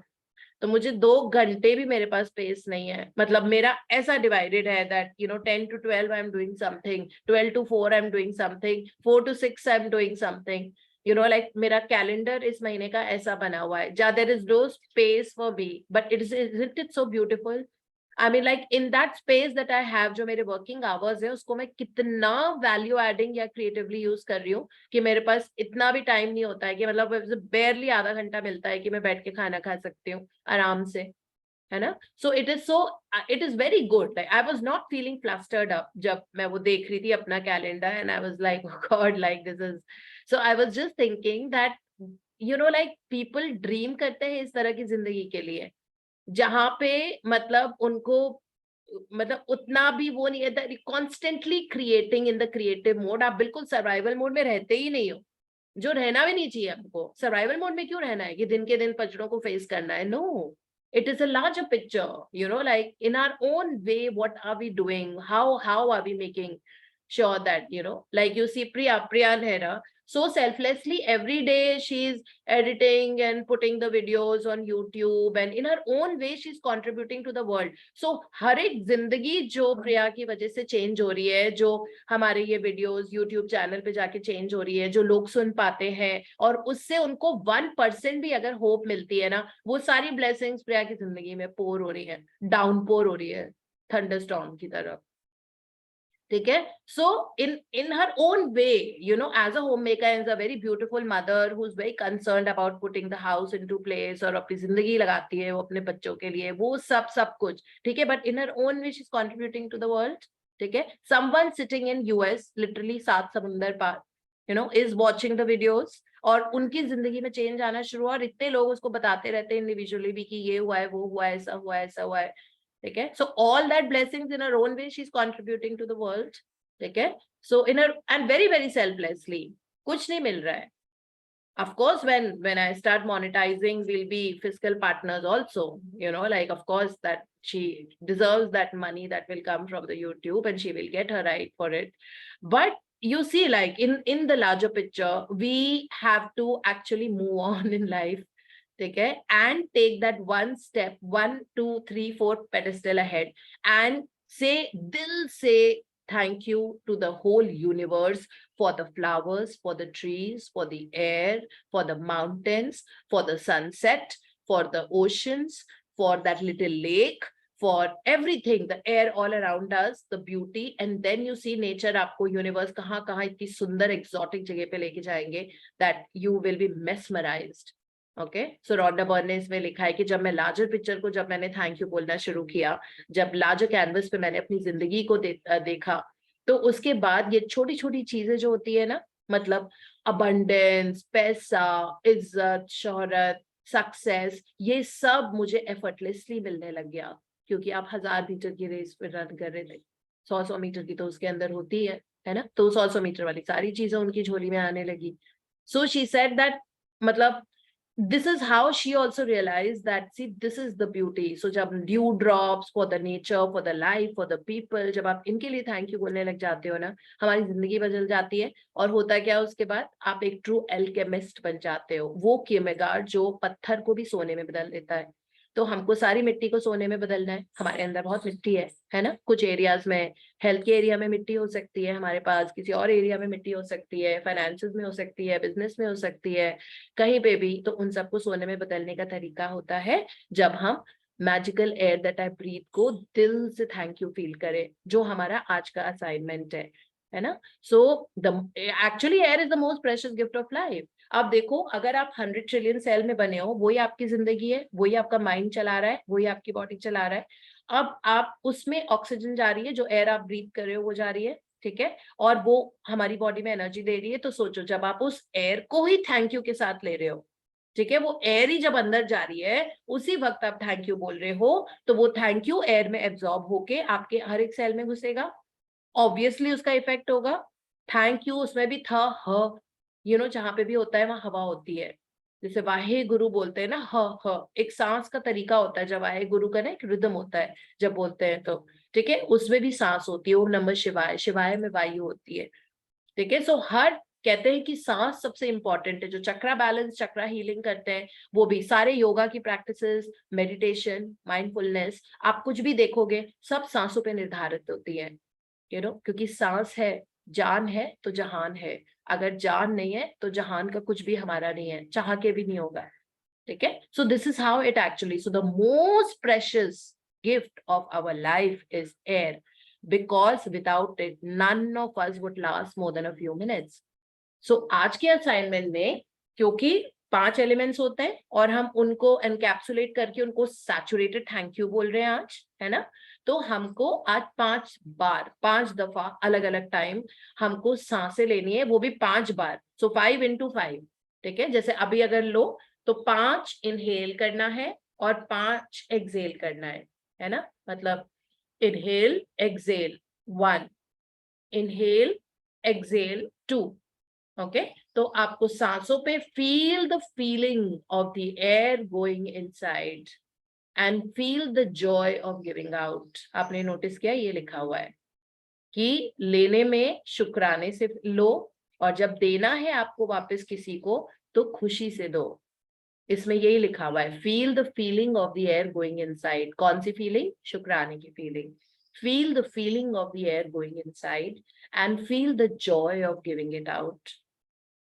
तो मुझे 2 घंटे भी मेरे पास स्पेस नहीं है, मतलब मेरा ऐसा डिवाइडेड है that 10 to 12 I am doing something, 12 to 4 I am doing something, 4 to 6 I am doing something, like मेरा कैलेंडर इस महीने का ऐसा बना हुआ है, जहाँ there is no space for me, but isn't it so beautiful? I mean, like in that space that I have, जो मेरे वर्किंग आवर्स है उसको मैं कितना वैल्यू एडिंग या क्रिएटिवली यूज कर रही हूँ कि मेरे पास इतना भी टाइम नहीं होता है कि मतलब बेयरली आधा घंटा मिलता है कि मैं बैठ के खाना खा सकती हूँ आराम से, है ना? So it is very good. Like I was not feeling flustered up जब मैं वो देख रही थी अपना calendar, and I was like God, like this is, so I was just thinking that like people dream करते हैं इस तरह की जिंदगी के लिए जहां पे मतलब उनको मतलब उतना भी वो नहीं है, constantly creating in the creative mode. आप बिल्कुल सर्वाइवल मोड में रहते ही नहीं हो, जो रहना भी नहीं चाहिए हमको। सर्वाइवल मोड में क्यों रहना है कि दिन के दिन पचड़ों को फेस करना है? No, it is a larger picture, like in our own way, what are we doing? How are we making sure that, like you see Priya Nehra, so selflessly every day she's editing and putting the videos on YouTube, and in her own way she's contributing to the world. So हर एक जिंदगी जो प्रिया की वजह से change हो रही है, जो हमारे ये वीडियोस YouTube चैनल पे जाके चेंज हो रही है, जो लोग सुन पाते हैं और उससे उनको 1% भी अगर होप मिलती है ना, वो सारी ब्लेसिंग्स प्रिया की जिंदगी में पोर हो रही है, डाउनपोर हो रही है थंडरस्टॉर्म की तरह। ठीक है? सो in her own way, as a homemaker and as a very beautiful mother who's very concerned about putting the house into place, और अपनी जिंदगी लगाती है वो अपने बच्चों के लिए, वो सब कुछ ठीक है, but in her own way she's contributing to the world. ठीक है? Someone sitting in US literally 7 समुंदर पार is watching the videos, और उनकी जिंदगी में चेंज आना शुरू हुआ, और इतने लोग उसको बताते रहते हैं इंडिविजुअली भी कि ये हुआ है, वो हुआ है, ऐसा हुआ है, ऐसा हुआ है। ठीक है? So all that blessings in her own way she's contributing to the world. ठीक है? So in her, and very very selflessly, कुछ नहीं मिल रहा है। Of course, when I start monetizing, we'll be fiscal partners also, like of course that she deserves that money that will come from the YouTube, and she will get her right for it. But you see, like in the larger picture, we have to actually move on in life. Okay, and take that one step, 1, 2, 3, 4 pedestal ahead, and say thank you to the whole universe for the flowers, for the trees, for the air, for the mountains, for the sunset, for the oceans, for that little lake, for everything, the air all around us, the beauty. And then you see nature आपको universe कहाँ इतनी सुंदर exotic जगह पे लेके जाएंगे that you will be mesmerized. Okay, so Rhonda burn ने इसमें लिखा है कि जब मैं लार्जर पिक्चर को, जब मैंने थैंक यू बोलना शुरू किया, जब लार्जर कैनवस पे मैंने अपनी जिंदगी को देखा, तो उसके बाद ये छोटी छोटी चीजें जो होती है ना, मतलब अबंडेंस, पैसा, इज्जत, शोहरत, सक्सेस, ये सब मुझे एफर्टलेसली मिलने लग गया, क्योंकि आप 1000 मीटर की रेस पे रन कर रहे थे, 100 मीटर की तो उसके अंदर होती है ना, तो 100 मीटर वाली सारी चीजें उनकी झोली में आने लगी। सो शी सेड दैट, मतलब this is how she also realized that, see, this is the beauty. So जब dew drops for the nature, for the life, for the people, जब आप इनके लिए थैंक यू बोलने लग जाते हो ना, हमारी जिंदगी बदल जाती है। और होता क्या है उसके बाद, आप एक ट्रू एल्केमिस्ट बन जाते हो, वो केमिगार्ड जो पत्थर को भी सोने में बदल देता है। तो हमको सारी मिट्टी को सोने में बदलना है, हमारे अंदर बहुत मिट्टी है ना? कुछ एरियाज में, हेल्थ के एरिया में मिट्टी हो सकती है हमारे पास, किसी और एरिया में मिट्टी हो सकती है, फाइनेंसेस में हो सकती है, बिजनेस में हो सकती है, कहीं पे भी। तो उन सबको सोने में बदलने का तरीका होता है जब हम magical air that I breathe को दिल से थैंक यू फील करें, जो हमारा आज का असाइनमेंट है ना? So actually air is the most precious gift of life. अब देखो, अगर आप 100 ट्रिलियन सेल में बने हो, वही आपकी जिंदगी है, वही आपका माइंड चला रहा है, वही आपकी बॉडी चला रहा है। अब आप उसमें ऑक्सीजन जा रही है, जो एयर आप ब्रीथ कर रहे हो वो जा रही है, ठीक है, और वो हमारी बॉडी में एनर्जी दे रही है। तो सोचो, जब आप उस एयर को ही थैंक यू के साथ ले रहे हो, ठीक है, वो एयर ही जब अंदर जा रही है, उसी वक्त आप थैंक यू बोल रहे हो, तो वो थैंक यू एयर में एब्जॉर्ब होके आपके हर एक सेल में घुसेगा, ऑब्वियसली उसका इफेक्ट होगा। थैंक यू उसमें भी था, जहां पे भी होता है वहां हवा होती है, जैसे वाहे गुरु बोलते हैं ना, ह एक सांस का तरीका होता है, जब वाहे गुरु का ना एक रिदम होता है जब बोलते हैं तो, ठीक है, उसमें भी सांस होती है। ओम नमः शिवाय, शिवाय में वायु होती है, ठीक है। सो हर कहते हैं कि सांस सबसे इंपॉर्टेंट है। जो चक्रा बैलेंस, चक्रा हीलिंग करते हैं, वो भी सारे योगा की प्रैक्टिसेस, मेडिटेशन, माइंडफुलनेस, आप कुछ भी देखोगे सब सांसों पे निर्धारित होती है, क्योंकि सांस है, जान है तो जहान है। अगर जान नहीं है तो जहान का कुछ भी हमारा नहीं है, चाह के भी नहीं होगा। ठीक है, so this is how it actually, so the most precious gift of our life is air, because without it none of us would last more than a few minutes. So आज के असाइनमेंट में, क्योंकि 5 elements होते हैं और हम उनको encapsulate करके उनको सैचुरेटेड थैंक यू बोल रहे हैं आज, है ना, तो हमको आज 5 बार, 5 दफा अलग अलग टाइम हमको सांसें लेनी है, वो भी 5 बार। सो 5 into 5, ठीक है। जैसे अभी अगर लो तो 5 इनहेल करना है और 5 एक्सेल करना है ना, मतलब inhale, exhale 1, inhale, exhale 2, okay? तो आपको सांसों पे feel the feeling of the air going inside and feel the joy of giving out. आपने नोटिस किया, ये लिखा हुआ है कि लेने में शुक्राने से लो, और जब देना है आपको वापस किसी को तो खुशी से दो। इसमें यही लिखा हुआ है, feel the feeling of the air going inside. कौन सी फीलिंग? शुक्राने की feeling. Feel the feeling of the air going inside and feel the joy of giving it out.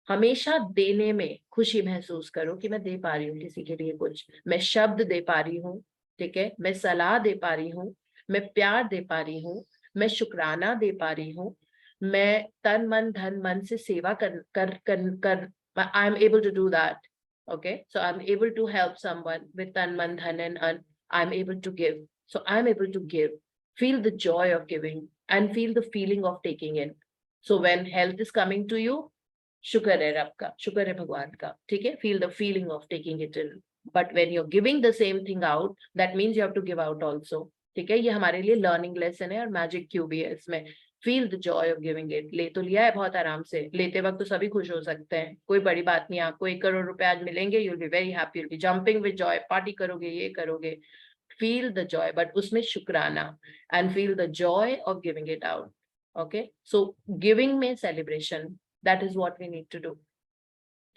हमेशा देने में खुशी महसूस करो कि मैं दे पा रही हूँ किसी के लिए कुछ, मैं शब्द दे पा रही हूँ, ठीक है, मैं सलाह दे पा रही हूँ, मैं प्यार दे पा रही हूँ, मैं शुक्राना दे पा रही हूँ, मैं तन मन धन मन से सेवा कर I am able to do that. Okay, so I'm able to help someone with tan man dhan and I'm able to give. So I'm able to give. Feel the joy of giving and feel the feeling of taking in. So when health is coming to you, शुक्र है रब का, शुक्र है भगवान का, ठीक है, feel the feeling of taking it in. But when you're giving the same thing out, that means you have to give out also. ठीक है, ये हमारे लिए लर्निंग लेसन है और मैजिक क्यूब भी है इसमें। Feel the joy of giving it. ले तो लिया है बहुत आराम से, लेते वक्त तो सभी खुश हो सकते हैं, कोई बड़ी बात नहीं। आपको 1 करोड़ रुपए आज मिलेंगे, you will be very happy, you will be jumping with joy, party करोगे, ये करोगे। फील द जॉय, बट उसमें शुक्राना, and feel the joy of giving it out. Okay, so giving में celebration, that is what we need to do.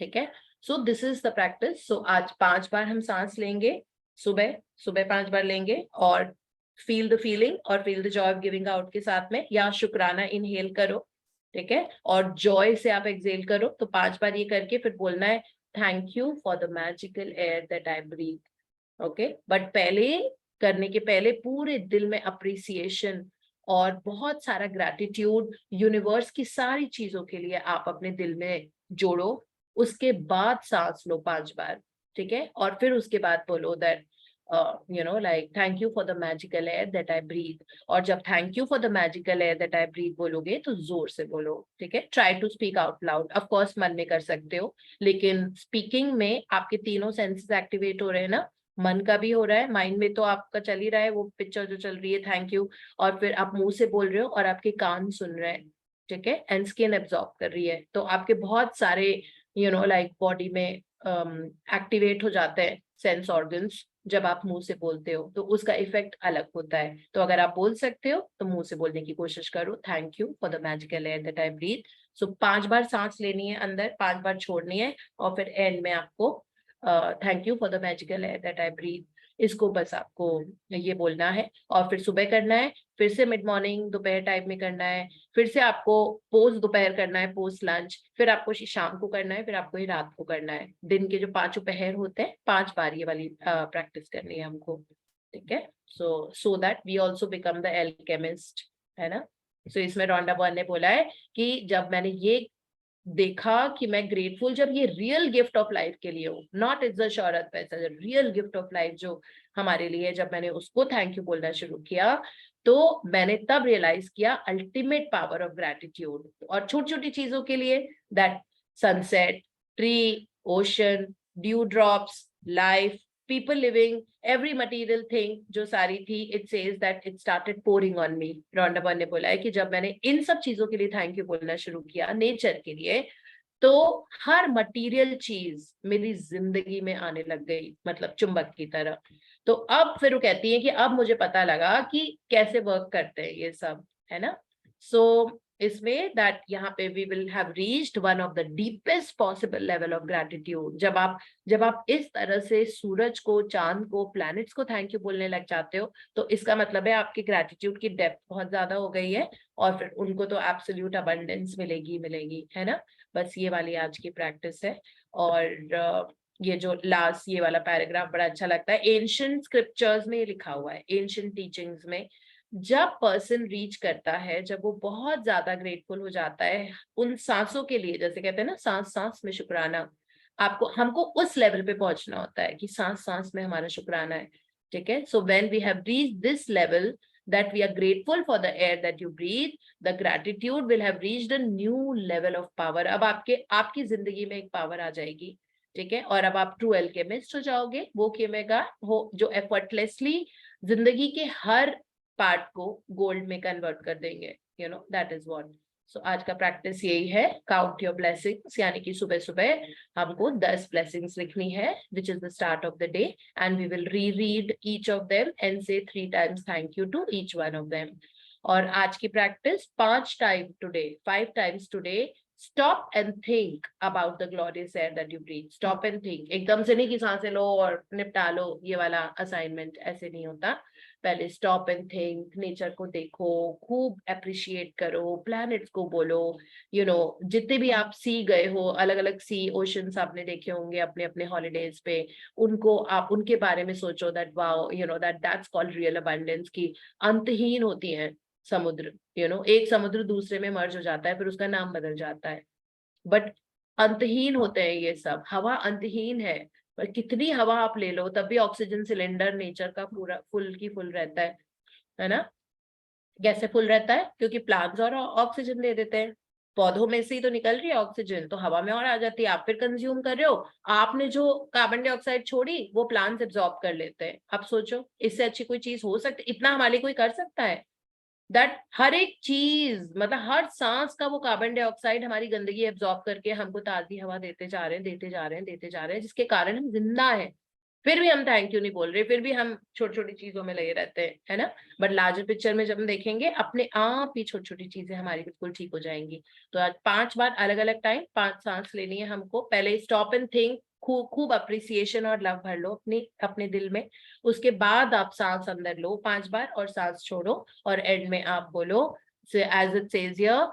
ठीक है, so this is the practice. So आज 5 बार हम सांस लेंगे, सुबह सुबह 5 बार लेंगे, और फील द फीलिंग और feel the joy of giving out के साथ में, या शुक्राना इनहेल करो, ठीक है, और जॉय से आप एक्सेल करो। तो 5 बार ये करके फिर बोलना है thank you for the magical air that I breathe. Okay, but पहले करने के पहले पूरे दिल में अप्रिसिएशन और बहुत सारा ग्रैटिट्यूड यूनिवर्स की सारी चीजों के लिए आप अपने दिल में जोड़ो। उसके बाद सांस लो 5 बार, ठीक है, और फिर उसके बाद बोलो that like thank you for the magical air that I breathe। और जब thank you for the magical air that I breathe बोलोगे तो जोर से बोलो, ठीक है। try to speak out loud, of course मन में कर सकते हो, लेकिन स्पीकिंग में आपके तीनों सेंसेस एक्टिवेट हो रहे हैं ना, मन का भी हो रहा है, माइंड में तो आपका चल ही रहा है वो पिक्चर जो चल रही है थैंक यू, और फिर आप मुंह से बोल रहे हो और आपके कान सुन रहे हैं, ठीक है, एंड स्किन एब्जॉर्ब कर रही है। तो आपके बहुत सारे like बॉडी में एक्टिवेट हो जाते हैं सेंस ऑर्गन्स जब आप मुंह से बोलते हो, तो उसका इफेक्ट अलग होता है। तो अगर आप बोल सकते हो तो मुंह से बोलने की कोशिश करो, thank you for the magical air that I breathe. So 5 बार सांस लेनी है अंदर, 5 बार छोड़नी है, और फिर एंड में आपको thank you for the magical air that I breathe, इसको बस आपको ये बोलना है। और फिर सुबह करना है, फिर से मिड मॉर्निंग दोपहर टाइम में करना है, फिर से आपको पोस्ट दोपहर करना है, पोस्ट लंच, फिर आपको शाम को करना है, फिर आपको ये रात को करना है। दिन के जो 5 पहर होते हैं 5 बार ये वाली प्रैक्टिस करनी है हमको, ठीक है। So that we also become the alchemist, है ना। सो इसमें रोंडा बर्न ने बोला है कि जब मैंने ये देखा कि मैं ग्रेटफुल, जब ये रियल गिफ्ट ऑफ लाइफ के लिए हो, नॉट इज्जत शौहरत पैसा, रियल गिफ्ट ऑफ लाइफ जो हमारे लिए, जब मैंने उसको थैंक यू बोलना शुरू किया तो मैंने तब रियलाइज किया अल्टीमेट पावर ऑफ ग्रैटिट्यूड। और छोटी छोटी चीजों के लिए, that sunset, tree, ocean, due drops, life, people living, every material thing जो सारी थी, it says that it started pouring on me। Rhonda Byrne ने बोला है कि जब मैंने इन सब चीजों के लिए थैंक यू बोलना शुरू किया, नेचर के लिए, तो हर मटेरियल चीज मेरी जिंदगी में आने लग गई, मतलब चुंबक की तरह। तो अब फिर वो कहती है कि अब मुझे पता लगा कि कैसे वर्क करते हैं ये सब, है ना। सो इसमें that यहाँ पे we will have reached one of the deepest possible level of gratitude. जब आप इस तरह से सूरज को, चांद को, प्लैनेट्स को थैंक यू बोलने लग जाते हो, तो इसका मतलब है आपकी ग्रेटिट्यूड की डेप्थ बहुत ज्यादा हो गई है, और फिर उनको तो एब्सोल्यूट अबंडेंस मिलेगी, है ना। बस ये वाली आज की प्रैक्टिस है। और ये जो लास्ट ये वाला पैराग्राफ बड़ा अच्छा लगता है। एंशिएंट स्क्रिप्चर्स में ये लिखा हुआ है, एंशिएंट टीचिंग्स में, जब पर्सन रीच करता है, जब वो बहुत ज्यादा ग्रेटफुल हो जाता है उन सांसों के लिए, जैसे कहते हैं ना सांस सांस में शुक्राना, हमको उस लेवल पे पहुंचना होता है कि सांस सांस में हमारा शुक्राना है, ठीक है। So when we have reached this level that we are grateful for the air that you breathe, the gratitude will have reached a new level of power. अब आपकी जिंदगी में एक पावर आ जाएगी, ठीक है, और अब आप ट्रू एल्केमिस्ट हो जाओगे, वो केमेगा हो जो एफर्टलेसली जिंदगी के हर पार्ट को गोल्ड में कन्वर्ट कर देंगे, you know, that is what. So आज का प्रैक्टिस यही है, काउंट योर ब्लेसिंग्स, यानी कि सुबह सुबह हमको 10 ब्लेसिंग्स लिखनी है, which is the start of the day, and we will read each of them and say 3 times thank you to each one of them. और आज की practice 5 times today, stop and think about the glorious air that you breathe. Stop and think, एकदम से नहीं कि सांसें लो और निपटा लो, ये वाला असाइनमेंट ऐसे नहीं होता। पहले स्टॉप एंड थिंक, नेचर को देखो, खूब अप्रिशिएट करो, प्लैनेट्स को बोलो, यू नो, जितने भी आप सी गए हो, अलग अलग सी ओशंस आपने देखे होंगे अपने अपने हॉलीडेज पे, उनको आप उनके बारे में सोचो, that wow, you know, that's called real abundance, की अंतहीन होती है समुद्र, यू नो, एक समुद्र दूसरे में मर्ज हो जाता है, फिर उसका नाम बदल जाता है, बट अंतहीन होते हैं ये सब। हवा अंतहीन है, पर कितनी हवा आप ले लो तब भी ऑक्सीजन सिलेंडर नेचर का पूरा फुल की फुल रहता है ना। कैसे फुल रहता है? क्योंकि प्लांट्स और ऑक्सीजन दे देते हैं, पौधों में से ही तो निकल रही है ऑक्सीजन, तो हवा में और आ जाती है, आप फिर कंज्यूम कर रहे हो, आपने जो कार्बन डाइऑक्साइड छोड़ी वो प्लांट्स एब्जॉर्ब कर लेते हैं। अब सोचो इससे अच्छी कोई चीज हो सकती, इतना हमारे लिए कोई कर सकता है? दैट हर एक चीज, मतलब हर सांस का वो कार्बन डाइऑक्साइड हमारी गंदगी एब्जॉर्ब करके हमको ताजी हवा देते जा रहे हैं, जिसके कारण हम जिंदा हैं। फिर भी हम थैंक यू नहीं बोल रहे, फिर भी हम छोटी छोटी चीजों में लगे रहते हैं, है ना। बट लार्जर पिक्चर में जब हम देखेंगे, अपने आप ही छोटी छोटी चीजें हमारी बिल्कुल ठीक हो जाएंगी। तो आज 5 बार अलग अलग टाइम 5 सांस लेनी है हमको। पहले स्टॉप एंड थिंक, खूब अप्रिसिएशन और लव भर लो अपने दिल में। उसके बाद आप सांस अंदर लो 5 बार और सांस छोड़ो, और एंड में आप बोलो as it says here,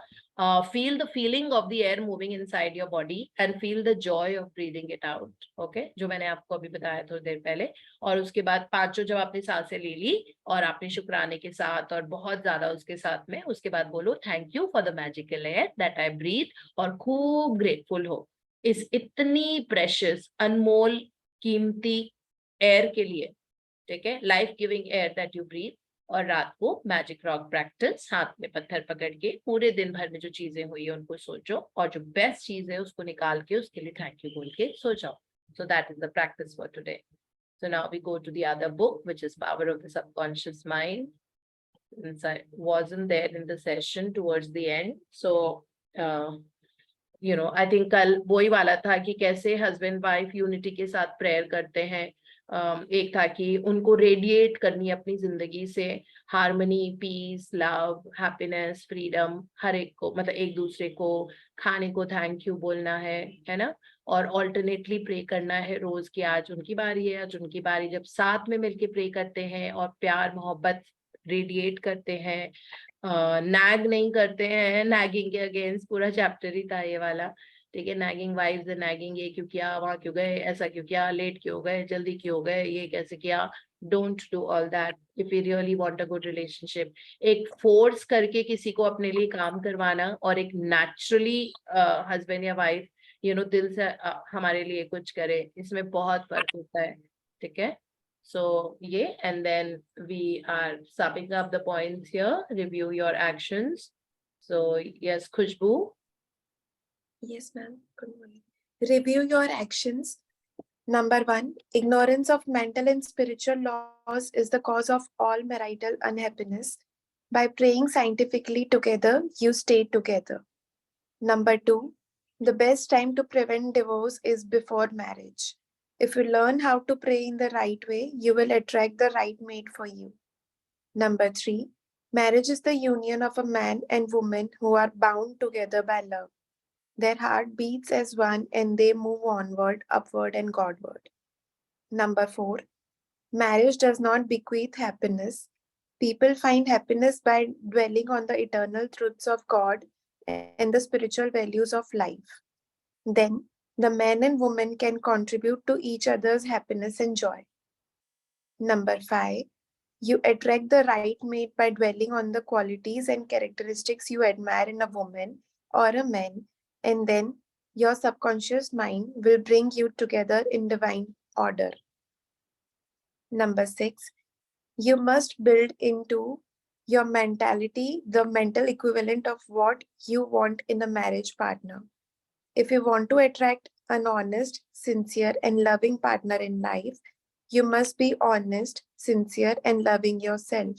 feel the feeling of the air moving inside your body and feel the joy of breathing it out. Okay, जो मैंने आपको अभी बताया थोड़ी देर पहले। और उसके बाद 5 जब आपने सांसें ले ली और आपने शुक्राने के साथ और बहुत ज्यादा उसके साथ में, उसके बाद बोलो thank you for the magical air that I breathe, और खूब ग्रेटफुल हो इस इतनी प्रेशियस, अनमोल, कीमती एयर के लिए, ठीक है, life giving air that you breathe. और रात को मैजिक रॉक प्रैक्टिस, हाथ में पत्थर पकड़ के पूरे दिन भर में जो चीजें हुई है उनको सोचो, और जो बेस्ट चीज है उसको निकाल के उसके लिए थैंक यू बोल के सो जाओ। So that is the practice for today. So now we go to the other book, which is Power of the Subconscious Mind. Since I wasn't there in the session towards the end, so you know, I think कल वही वाला था कि कैसे husband wife unity के साथ prayer करते हैं। एक था कि उनको रेडिएट करनी है अपनी जिंदगी से harmony, peace, love, happiness, freedom, हर एक को, मतलब एक दूसरे को, खाने को थैंक यू बोलना है ना, और ऑल्टरनेटली प्रे करना है रोज की आज उनकी बारी है, आज उनकी बारी। जब साथ में मिलके प्रे करते हैं और प्यार मोहब्बत रेडिएट करते हैं, नैग नहीं करते हैं, नैगिंग के अगेंस्ट पूरा चैप्टर ही था ये वाला, ठीक है। नैगिंग वाइफ्स, नैगिंग, ये क्यों किया, वहां क्यों गए, ऐसा क्यों किया, लेट क्यों गए, जल्दी क्यों गए, ये कैसे किया। Don't do all that if you really want a good relationship. एक फोर्स करके किसी को अपने लिए काम करवाना और एक नेचुरली हस्बैंड या वाइफ यू नो दिल से हमारे लिए कुछ करे, इसमें बहुत फर्क होता है, ठीक है। So yeah, and then we are summing up the points here. Review your actions. So yes, Khushbu. Yes, ma'am. Good morning. Review your actions. Number 1, ignorance of mental and spiritual laws is the cause of all marital unhappiness. By praying scientifically together, you stay together. Number 2, the best time to prevent divorce is before marriage. If you learn how to pray in the right way, you will attract the right mate for you. Number 3, Marriage is the union of a man and woman who are bound together by love. Their heart beats as one and they move onward, upward, and Godward. Number 4. Marriage does not bequeath happiness. People find happiness by dwelling on the eternal truths of God and the spiritual values of life. Then, the man and woman can contribute to each other's happiness and joy. Number 5. You attract the right mate by dwelling on the qualities and characteristics you admire in a woman or a man, and then your subconscious mind will bring you together in divine order. Number 6. You must build into your mentality the mental equivalent of what you want in a marriage partner. If you want to attract an honest, sincere, and loving partner in life, you must be honest, sincere, and loving yourself.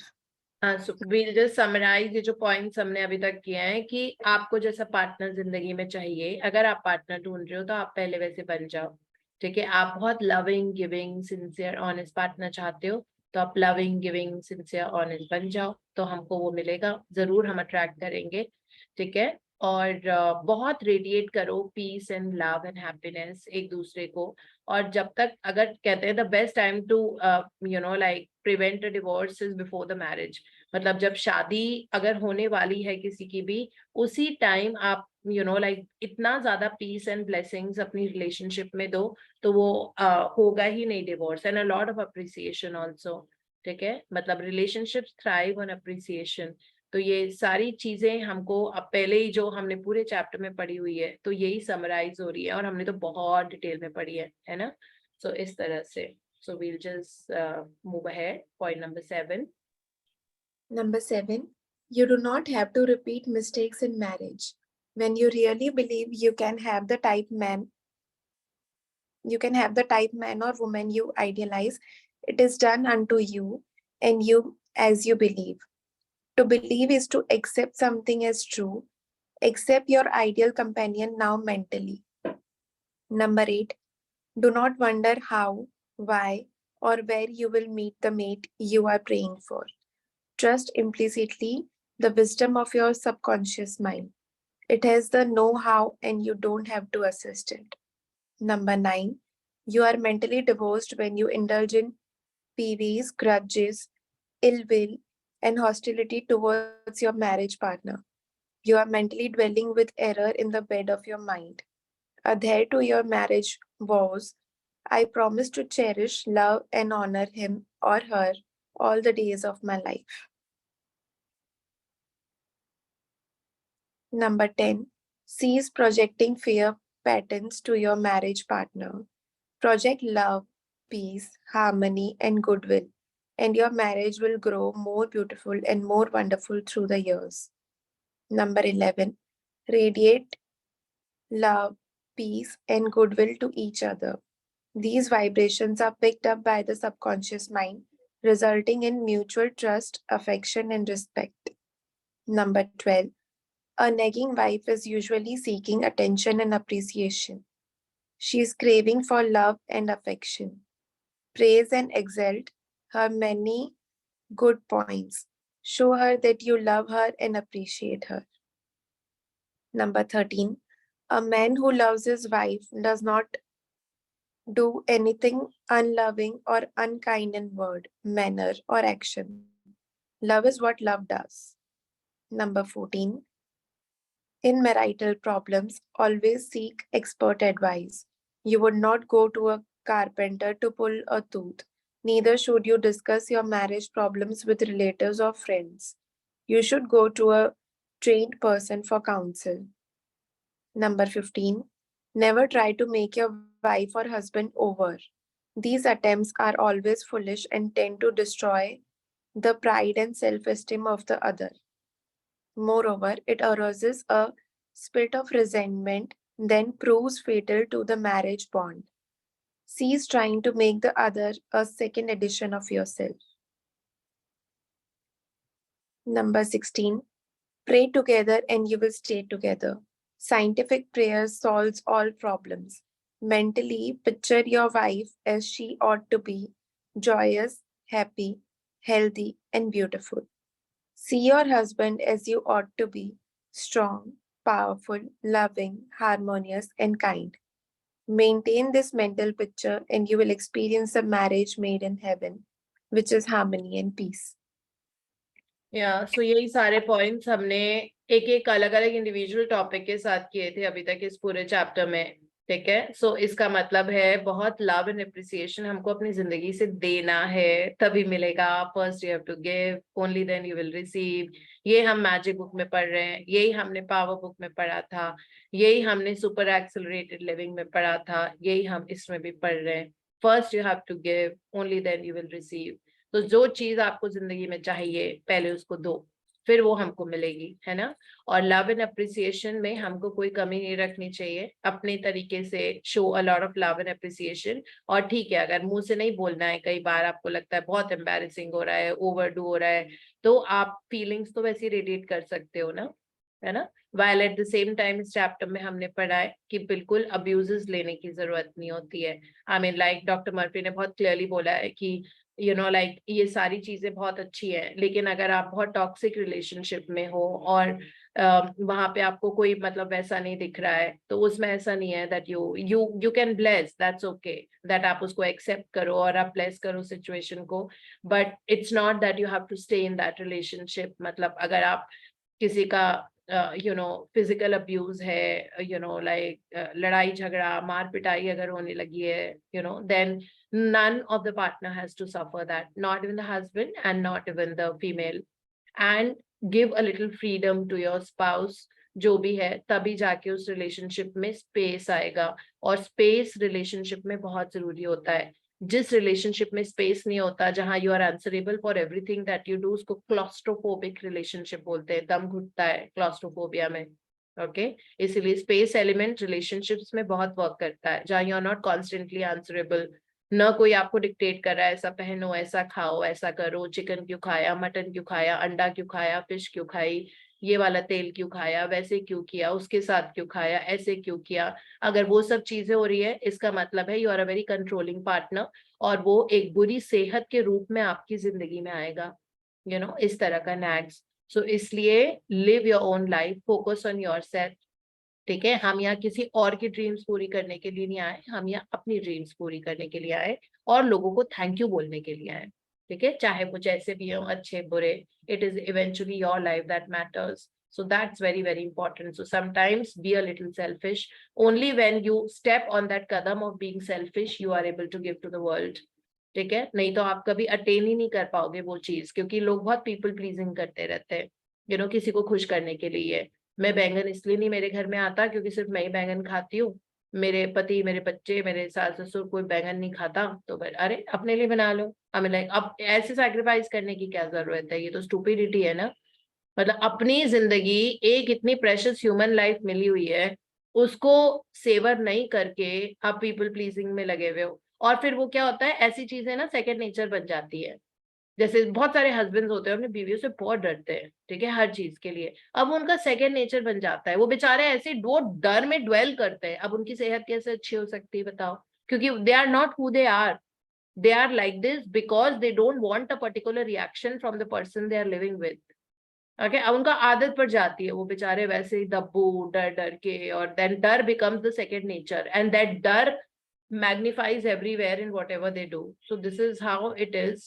So we'll just summarize ये जो points हमने अभी तक किए हैं कि आपको जैसा पार्टनर जिंदगी में चाहिए, अगर आप पार्टनर ढूंढ रहे हो तो आप पहले वैसे बन जाओ, ठीक है। आप बहुत loving, giving, sincere, honest partner चाहते हो तो आप लविंग, गिविंग, सिंसियर, ऑनेस्ट बन जाओ, तो हमको वो मिलेगा, जरूर हम अट्रैक्ट करेंगे, ठीक है। और बहुत रेडिएट करो peace and love and happiness एक दूसरे को। और जब तक, अगर कहते हैं the best time to like prevent a divorce is before the marriage, मतलब जब शादी अगर होने वाली है किसी की भी, उसी टाइम आप लाइक इतना ज्यादा पीस एंड ब्लेसिंग्स अपनी रिलेशनशिप में दो, तो वो होगा ही नहीं divorce. And a lot of appreciation also, ठीक है। मतलब रिलेशनशिप्स थ्राइव ऑन अप्रिसिएशन। तो ये सारी चीजें हमको अब पहले ही जो हमने पूरे चैप्टर में पढ़ी हुई है, तो यही समराइज हो रही है, और हमने तो बहुत डिटेल में पढ़ी है ना। सो इस तरह से, so we'll just move ahead. Point number 7. Number 7. You do not have to repeat mistakes in marriage. When you really believe you can have the type man or woman you idealize, it is done unto you and you as you believe. To believe is to accept something as true. Accept your ideal companion now mentally. Number 8. Do not wonder how, why, or where you will meet the mate you are praying for. Trust implicitly the wisdom of your subconscious mind. It has the know-how and you don't have to assist it. Number 9. You are mentally divorced when you indulge in peeves, grudges, ill will, and hostility towards your marriage partner. You are mentally dwelling with error in the bed of your mind. Adhere to your marriage vows. I promise to cherish, love, and honor him or her all the days of my life. Number 10. Cease projecting fear patterns to your marriage partner. Project love, peace, harmony, and goodwill, and your marriage will grow more beautiful and more wonderful through the years. Number 11. Radiate love, peace, and goodwill to each other. These vibrations are picked up by the subconscious mind, resulting in mutual trust, affection, and respect. Number 12. A nagging wife is usually seeking attention and appreciation. She is craving for love and affection. Praise and exalt her many good points. Show her that you love her and appreciate her. Number 13. A man who loves his wife does not do anything unloving or unkind in word, manner, or action. Love is what love does. Number 14. In marital problems, always seek expert advice. You would not go to a carpenter to pull a tooth. Neither should you discuss your marriage problems with relatives or friends. You should go to a trained person for counsel. Number 15. Never try to make your wife or husband over. These attempts are always foolish and tend to destroy the pride and self-esteem of the other. Moreover, it arouses a spirit of resentment, then proves fatal to the marriage bond. Cease trying to make the other a second edition of yourself. Number 16. Pray together and you will stay together. Scientific prayer solves all problems. Mentally, picture your wife as she ought to be, joyous, happy, healthy, and beautiful. See your husband as you ought to be, strong, powerful, loving, harmonious, and kind. Maintain this mental picture and you will experience a marriage made in heaven, which is harmony and peace. सो यही सारे points हमने एक एक अलग अलग individual topic के साथ किए थे अभी तक इस पूरे चैप्टर में, ठीक है। सो इसका मतलब है बहुत लव एंड एप्रिसिएशन हमको अपनी जिंदगी से देना है, तभी मिलेगा। First you have to give, only then you will receive. ये हम मैजिक बुक में पढ़ रहे हैं, यही हमने पावर बुक में पढ़ा था, यही हमने सुपर एक्सेलरेटेड लिविंग में पढ़ा था, यही हम इसमें भी पढ़ रहे हैं। First you have to give, only then you will receive. तो जो चीज आपको जिंदगी में चाहिए पहले उसको दो, फिर वो हमको मिलेगी, है ना। और लव एंड अप्रिसिएशन में हमको कोई कमी नहीं रखनी चाहिए, अपने तरीके से show a lot of love and appreciation. और ठीक है, अगर मुंह से नहीं बोलना है, कई बार आपको लगता है बहुत एम्बैरेसिंग हो रहा है, ओवरडू हो रहा है, तो आप फीलिंग्स तो वैसे रेडिएट कर सकते हो ना, है ना। While at the same time इस चैप्टर में हमने पढ़ा है कि बिल्कुल अब्यूजेस लेने की जरूरत नहीं होती है। I mean like doctor Murphy ने बहुत क्लियरली बोला है कि लाइक ये सारी चीजें बहुत अच्छी है, लेकिन अगर आप बहुत टॉक्सिक रिलेशनशिप में हो और वहां पे आपको कोई मतलब वैसा नहीं दिख रहा है, तो उसमें ऐसा नहीं है that you can bless, that's okay, that आप उसको एक्सेप्ट करो और आप ब्लेस करो सिचुएशन को, but it's not that you have to stay in that relationship. मतलब अगर आप किसी का फिजिकल अब्यूज है, लाइक लड़ाई झगड़ा मार पिटाई अगर होने लगी है, then none of the partner has to suffer that, not even the husband and not even the female. And give a little freedom to your spouse, जो भी है, तभी जाके उस रिलेशनशिप में स्पेस आएगा। और स्पेस रिलेशनशिप में बहुत जरूरी होता है। जिस रिलेशनशिप में स्पेस नहीं होता, जहां you are answerable for everything that you do, उसको क्लॉस्ट्रोफोबिक रिलेशनशिप बोलते हैं, दम घुटता है क्लॉस्ट्रोफोबिया में, ओके। इसीलिए स्पेस एलिमेंट रिलेशनशिप्स में बहुत वर्क करता है, जहां you are not constantly answerable, न कोई आपको डिक्टेट कर रहा है ऐसा पहनो, ऐसा खाओ, ऐसा करो, चिकन क्यों खाया, मटन क्यों खाया, अंडा क्यों खाया, फिश क्यों खाई, ये वाला तेल क्यों खाया, वैसे क्यों किया, उसके साथ क्यों खाया, ऐसे क्यों किया। अगर वो सब चीजें हो रही है, इसका मतलब है you are a very controlling partner, और वो एक बुरी सेहत के रूप में आपकी जिंदगी में आएगा, इस तरह का नैग्स। सो इसलिए live your own life, focus on your self, ठीक है। हम यहाँ किसी और की ड्रीम्स पूरी करने के लिए नहीं आए, हम यहाँ अपनी ड्रीम्स पूरी करने के लिए आए और लोगों को थैंक यू बोलने के लिए आए, ठीक है। चाहे वो जैसे भी हो, अच्छे बुरे, it is eventually your life that matters. So that's very, very important. So sometimes be a little selfish. Only when you step on that kadam of being selfish, you are able to give to the world. ठीक है, नहीं तो आप कभी attain ही नहीं कर पाओगे वो चीज, क्योंकि लोग बहुत पीपल प्लीजिंग करते रहते हैं, किसी को खुश करने के लिए। मैं बैंगन इसलिए नहीं मेरे घर में आता क्योंकि सिर्फ मैं ही बैंगन खाती हूँ, मेरे पति, मेरे बच्चे, मेरे सास ससुर कोई बैंगन नहीं खाता, तो अरे अपने लिए बना लो। हमें लाइक अब ऐसे सैक्रिफाइस करने की क्या जरूरत है, ये तो स्टूपिडिटी है ना। मतलब अपनी जिंदगी, एक इतनी प्रेशियस ह्यूमन लाइफ मिली हुई है, उसको सेवर नहीं करके आप पीपल प्लीजिंग में लगे हुए हो। और फिर वो क्या होता है, ऐसी चीजें ना सेकंड नेचर बन जाती है। जैसे बहुत सारे हस्बैंड्स होते हैं अपनी बीवियों से बहुत डरते हैं, ठीक है, हर चीज के लिए, अब उनका सेकंड नेचर बन जाता है। वो बेचारे ऐसे वो डर में ड्वेल करते हैं। अब उनकी सेहत कैसे अच्छी हो सकती है बताओ, क्योंकि they are not who they are like this because they don't want a particular reaction from the person they are living with, okay. अब उनका आदत पड़ जाती है, वो बेचारे वैसे ही दब्बू डर डर के, और देन डर becomes the second nature and that डर magnifies everywhere in whatever they do. So this is how it is,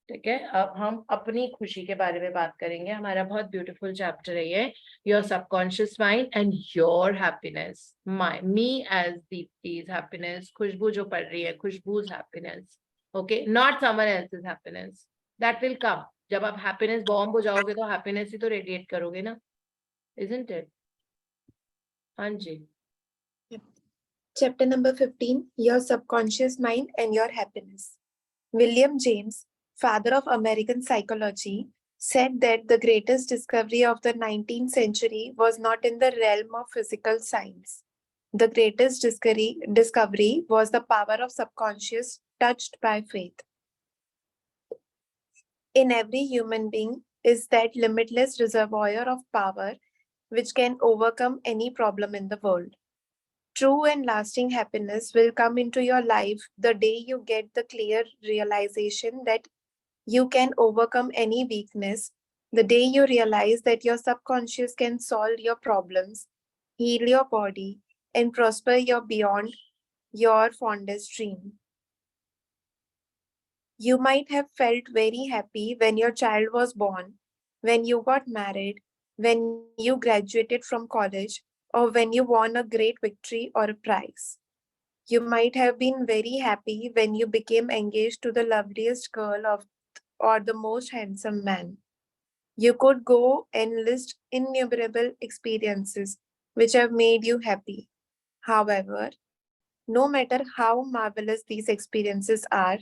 ठीक है। अब हम अपनी खुशी के बारे में बात करेंगे। हमारा बहुत ब्यूटीफुल चैप्टर है ये, your subconscious mind and your happiness, me as दीप्ति's हैप्पीनेस, खुशबू जो पढ़ रही है, खुशबू's happiness, okay, not someone else's happiness, that will come. जब आप हैप्पीनेस बॉम्ब हो जाओगे तो हैप्पीनेस ही तो रेडिएट करोगे ना, isn't it? हाँ जी। Chapter number 15, Your Subconscious Mind and Your Happiness. William James, father of American psychology, said that the greatest discovery of the 19th century was not in the realm of physical science. The greatest discovery was the power of subconscious touched by faith. In every human being is that limitless reservoir of power which can overcome any problem in the world. True and lasting happiness will come into your life the day you get the clear realization that you can overcome any weakness The day you realize that your subconscious can solve your problems, heal your body, and prosper you beyond your fondest dream. You might have felt very happy when your child was born, when you got married, when you graduated from college, or when you won a great victory or a prize. You might have been very happy when you became engaged to the loveliest girl or the most handsome man. You could go and list innumerable experiences which have made you happy. However, no matter how marvelous these experiences are,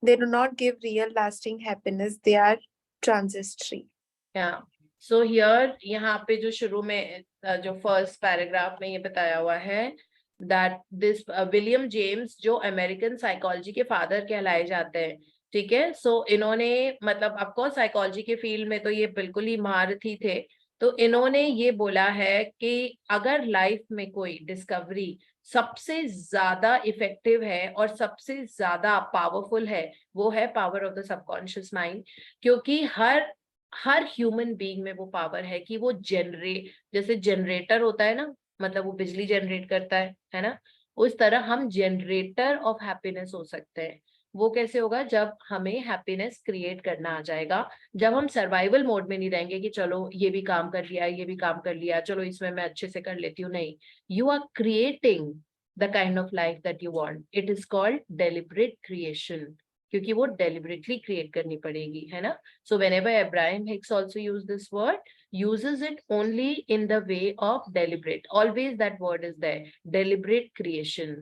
they do not give real lasting happiness. They are transitory. Yeah. So here यहाँ पे जो शुरू में जो first paragraph में ये बताया हुआ है that this विलियम जेम्स जो अमेरिकन साइकोलॉजी के फादर कहलाए जाते हैं, ठीक है. सो इन्होंने मतलब ऑफकोर्स साइकोलॉजी के फील्ड में तो ये बिल्कुल ही महारथी थे. तो इन्होंने ये बोला है कि अगर लाइफ में कोई डिस्कवरी सबसे ज्यादा इफेक्टिव है और सबसे ज्यादा पावरफुल है, वो है power of the subconscious mind. क्योंकि हर ह्यूमन बीइंग में वो पावर है कि वो जैसे जनरेटर होता है ना, मतलब वो बिजली जनरेट करता है ना, उस तरह हम जनरेटर ऑफ हैप्पीनेस हो सकते हैं. वो कैसे होगा? जब हमें हैप्पीनेस क्रिएट करना आ जाएगा, जब हम सर्वाइवल मोड में नहीं रहेंगे कि चलो ये भी काम कर लिया, ये भी काम कर लिया, चलो इसमें मैं अच्छे से कर लेती हूँ. नहीं, you are creating the kind of life that you want. It is called deliberate creation, क्योंकि वो डेलिबरेटली क्रिएट करनी पड़ेगी, है ना. So whenever Abraham Hicks also used this word, uses it only in the way of deliberate. Always that word is there. Deliberate creation.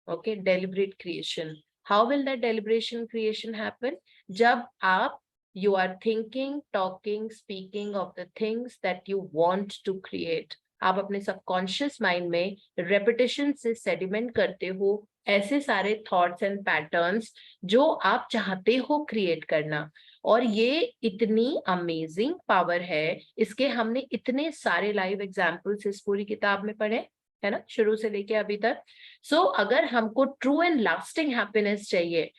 Okay, deliberate creation. How will that deliberation creation happen? जब आप you are thinking, talking, speaking of the things that you want to create. आप अपने subconscious mind में repetition से sediment करते हो ऐसे सारे थॉट्स एंड पैटर्न्स जो आप चाहते हो क्रिएट करना. और ये इतनी अमेजिंग पावर है, इसके हमने इतने सारे लाइव एग्जाम्पल्स इस पूरी किताब में पढ़े, है ना, शुरू से लेके अभी तक. सो अगर हमको ट्रू एंड लास्टिंग हैप्पीनेस चाहिए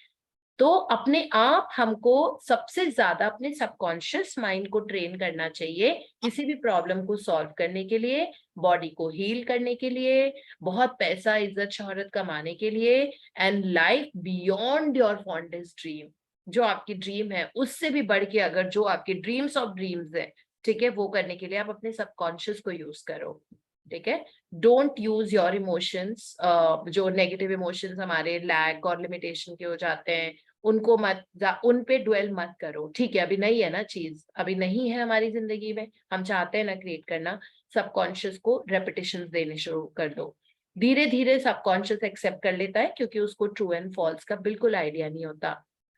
तो अपने आप हमको सबसे ज्यादा अपने सबकॉन्शियस माइंड को ट्रेन करना चाहिए किसी भी प्रॉब्लम को सॉल्व करने के लिए, बॉडी को हील करने के लिए, बहुत पैसा इज्जत शोहरत कमाने के लिए, and life beyond your fondest dream. जो आपकी ड्रीम है उससे भी बढ़ के, अगर जो आपकी ड्रीम्स ऑफ ड्रीम्स है, ठीक है, वो करने के लिए आप अपने सबकॉन्शियस को यूज करो. ठीक है, डोंट यूज योर इमोशंस. जो नेगेटिव इमोशंस हमारे लैक और लिमिटेशन के हो जाते हैं, उनको मत, उन पे ड्वेल मत करो. ठीक है, अभी नहीं है ना चीज, अभी नहीं है हमारी जिंदगी में, हम चाहते हैं ना क्रिएट करना. सबकॉन्शियस को रेपिटेशंस देने शुरू कर दो. धीरे धीरे सबकॉन्शियस एक्सेप्ट कर लेता है क्योंकि उसको ट्रू एंड फॉल्स का बिल्कुल आइडिया नहीं होता.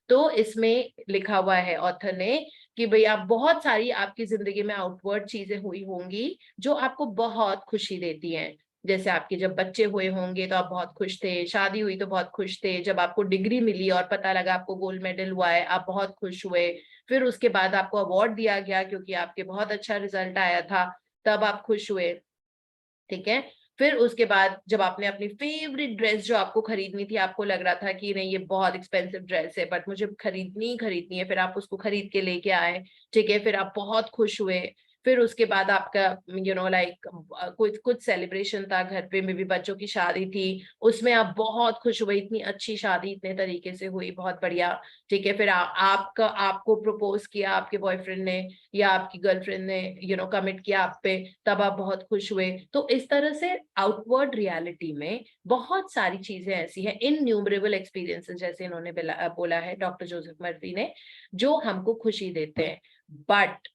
तो इसमें लिखा हुआ है ऑथर ने कि भाई आप बहुत सारी आपकी जिंदगी में आउटवर्ड चीजें हुई होंगी जो आपको बहुत खुशी देती हैं. जैसे आपके जब बच्चे हुए होंगे तो आप बहुत खुश थे, शादी हुई तो बहुत खुश थे, जब आपको डिग्री मिली और पता लगा आपको गोल्ड मेडल हुआ है आप बहुत खुश हुए, फिर उसके बाद आपको अवार्ड दिया गया क्योंकि आपके बहुत अच्छा रिजल्ट आया था, तब आप खुश हुए. ठीक है, फिर उसके बाद जब आपने अपनी फेवरेट ड्रेस जो आपको खरीदनी थी, आपको लग रहा था कि नहीं ये बहुत एक्सपेंसिव ड्रेस है बट मुझे खरीदनी है, फिर आप उसको खरीद के लेके आए. ठीक है, फिर आप बहुत खुश हुए. फिर उसके बाद आपका लाइक कुछ सेलिब्रेशन था घर पे, में भी बच्चों की शादी थी, उसमें आप बहुत खुश हुए, इतनी अच्छी शादी इतने तरीके से हुई, बहुत बढ़िया. ठीक है, फिर आपको प्रपोज किया आपके बॉयफ्रेंड ने या आपकी गर्लफ्रेंड ने कमिट किया आप पे, तब आप बहुत खुश हुए. तो इस तरह से आउटवर्ड रियलिटी में बहुत सारी चीजें ऐसी हैं, इनन्यूमरेबल एक्सपीरियंसेस जैसे इन्होंने बोला है डॉक्टर जोसेफ मर्फी ने, जो हमको खुशी देते हैं. But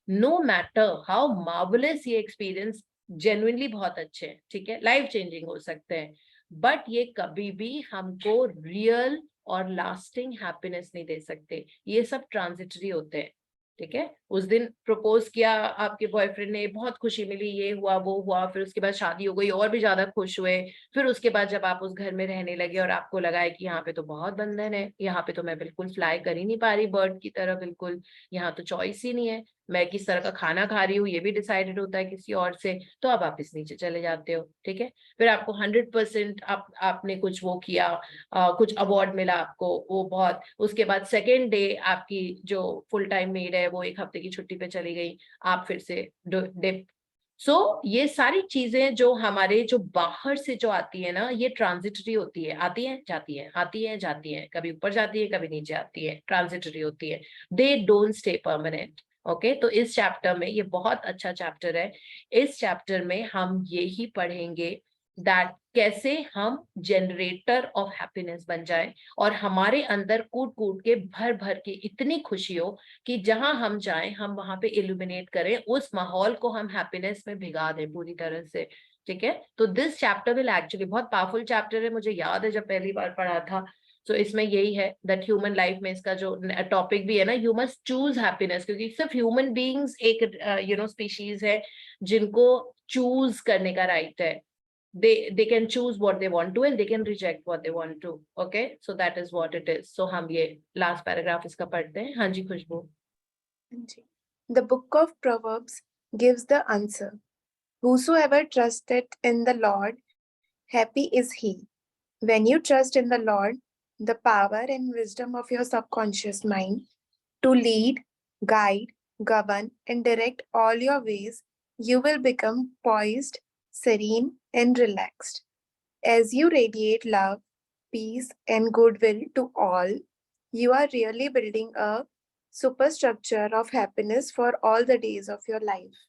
no matter how marvellous ये एक्सपीरियंस, जेन्युइनली बहुत अच्छे हैं, ठीक है, लाइफ चेंजिंग हो सकते हैं, बट ये कभी भी हमको रियल और लास्टिंग हैप्पीनेस नहीं दे सकते. ये सब ट्रांजिटरी होते हैं. ठीक है, उस दिन प्रपोज किया आपके बॉयफ्रेंड ने, बहुत खुशी मिली, ये हुआ वो हुआ, फिर उसके बाद शादी हो गई और भी ज्यादा खुश हुए. फिर उसके बाद जब आप उस घर में रहने लगे और आपको लगा है कि यहाँ पे तो बहुत बंधन है, यहाँ पे तो मैं बिल्कुल फ्लाई कर ही नहीं पा रही बर्ड की तरह, बिल्कुल यहाँ तो चॉइस ही नहीं है, मैं किस तरह का खाना खा रही हूँ ये भी डिसाइडेड होता है किसी और से, तो आप वापस नीचे चले जाते हो. ठीक है, फिर आपको 100% आपने कुछ वो किया, कुछ अवार्ड मिला आपको, वो बहुत, उसके बाद सेकेंड डे आपकी जो फुल टाइम मेड है वो 1 हफ्ते हफ्ते की छुट्टी पे चली गई, आप फिर से डिप। सो ये सारी चीजें जो हमारे जो बाहर से जो आती है ना, ये ट्रांजिटरी होती है, आती है जाती है, आती है जाती है, कभी ऊपर जाती है कभी नीचे आती है, ट्रांजिटरी होती है, they don't stay permanent. Okay, तो इस चैप्टर में, ये बहुत अच्छा चैप्टर है, इस चैप्टर में हम यही पढ़ेंगे दैट कैसे हम जनरेटर ऑफ हैप्पीनेस बन जाए और हमारे अंदर कूट कूट के भर भर के इतनी खुशी हो कि जहां हम जाएं हम वहां पे इल्यूमिनेट करें, उस माहौल को हम हैप्पीनेस में भिगा दें पूरी तरह से। ठीक है, तो दिस चैप्टर विल एक्चुअली, बहुत पावरफुल चैप्टर है, मुझे याद है जब पहली बार पढ़ा था। तो इसमें यही है दैट ह्यूमन लाइफ में इसका जो टॉपिक भी है ना, यू मस्ट चूज हैप्पीनेस, क्योंकि सिर्फ ह्यूमन बीइंग्स एक स्पीशीज है जिनको चूज करने का राइट है। they can choose what they want to and they can reject what they want to. Okay, so that is what it is. So हम ये last paragraph इसका पढ़ते हैं। हाँ जी खुशबू। The book of Proverbs gives the answer. Whosoever trusteth in the Lord, happy is he. When you trust in the Lord, the power and wisdom of your subconscious mind to lead, guide, govern, and direct all your ways, you will become poised, serene, and relaxed. As you radiate love, peace, and goodwill to all, you are really building a superstructure of happiness for all the days of your life.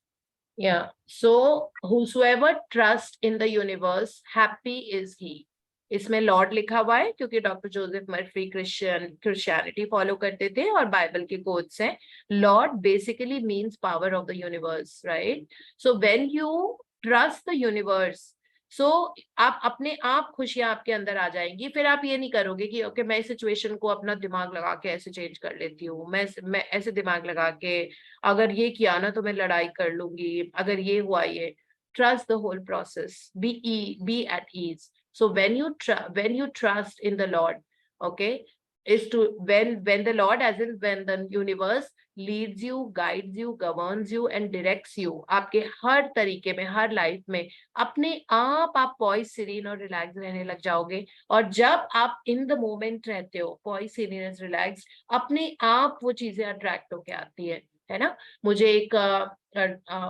Yeah, so whosoever trusts in the universe, happy is he. इसमें lord लिखा हुआ है क्योंकि doctor Joseph Murphy Christianity follow करते थे और Bible के quotes हैं। Lord basically means power of the universe, right? So when you trust the universe, so आप अपने आप खुशियां आपके अंदर आ जाएंगी। फिर आप ये नहीं करोगे कि ओके मैं इस सिचुएशन को अपना दिमाग लगा के ऐसे चेंज कर लेती हूँ, मैं ऐसे दिमाग लगा के अगर ये किया ना तो मैं लड़ाई कर लूंगी, अगर ये हुआ ये। Trust the whole process, be at ease. So when you trust in the Lord, okay, is to when the Lord, as in when the universe leads you, guides you, governs you and directs you, आपके हर तरीके में, हर life में अपने आप poise, serine और relax रहने लग जाओगे। और जब आप इन द मोमेंट रहते हो, पॉइज, सीरीन, रिलैक्स, अपने आप वो चीजें अट्रैक्ट होके आती है ना। मुझे एक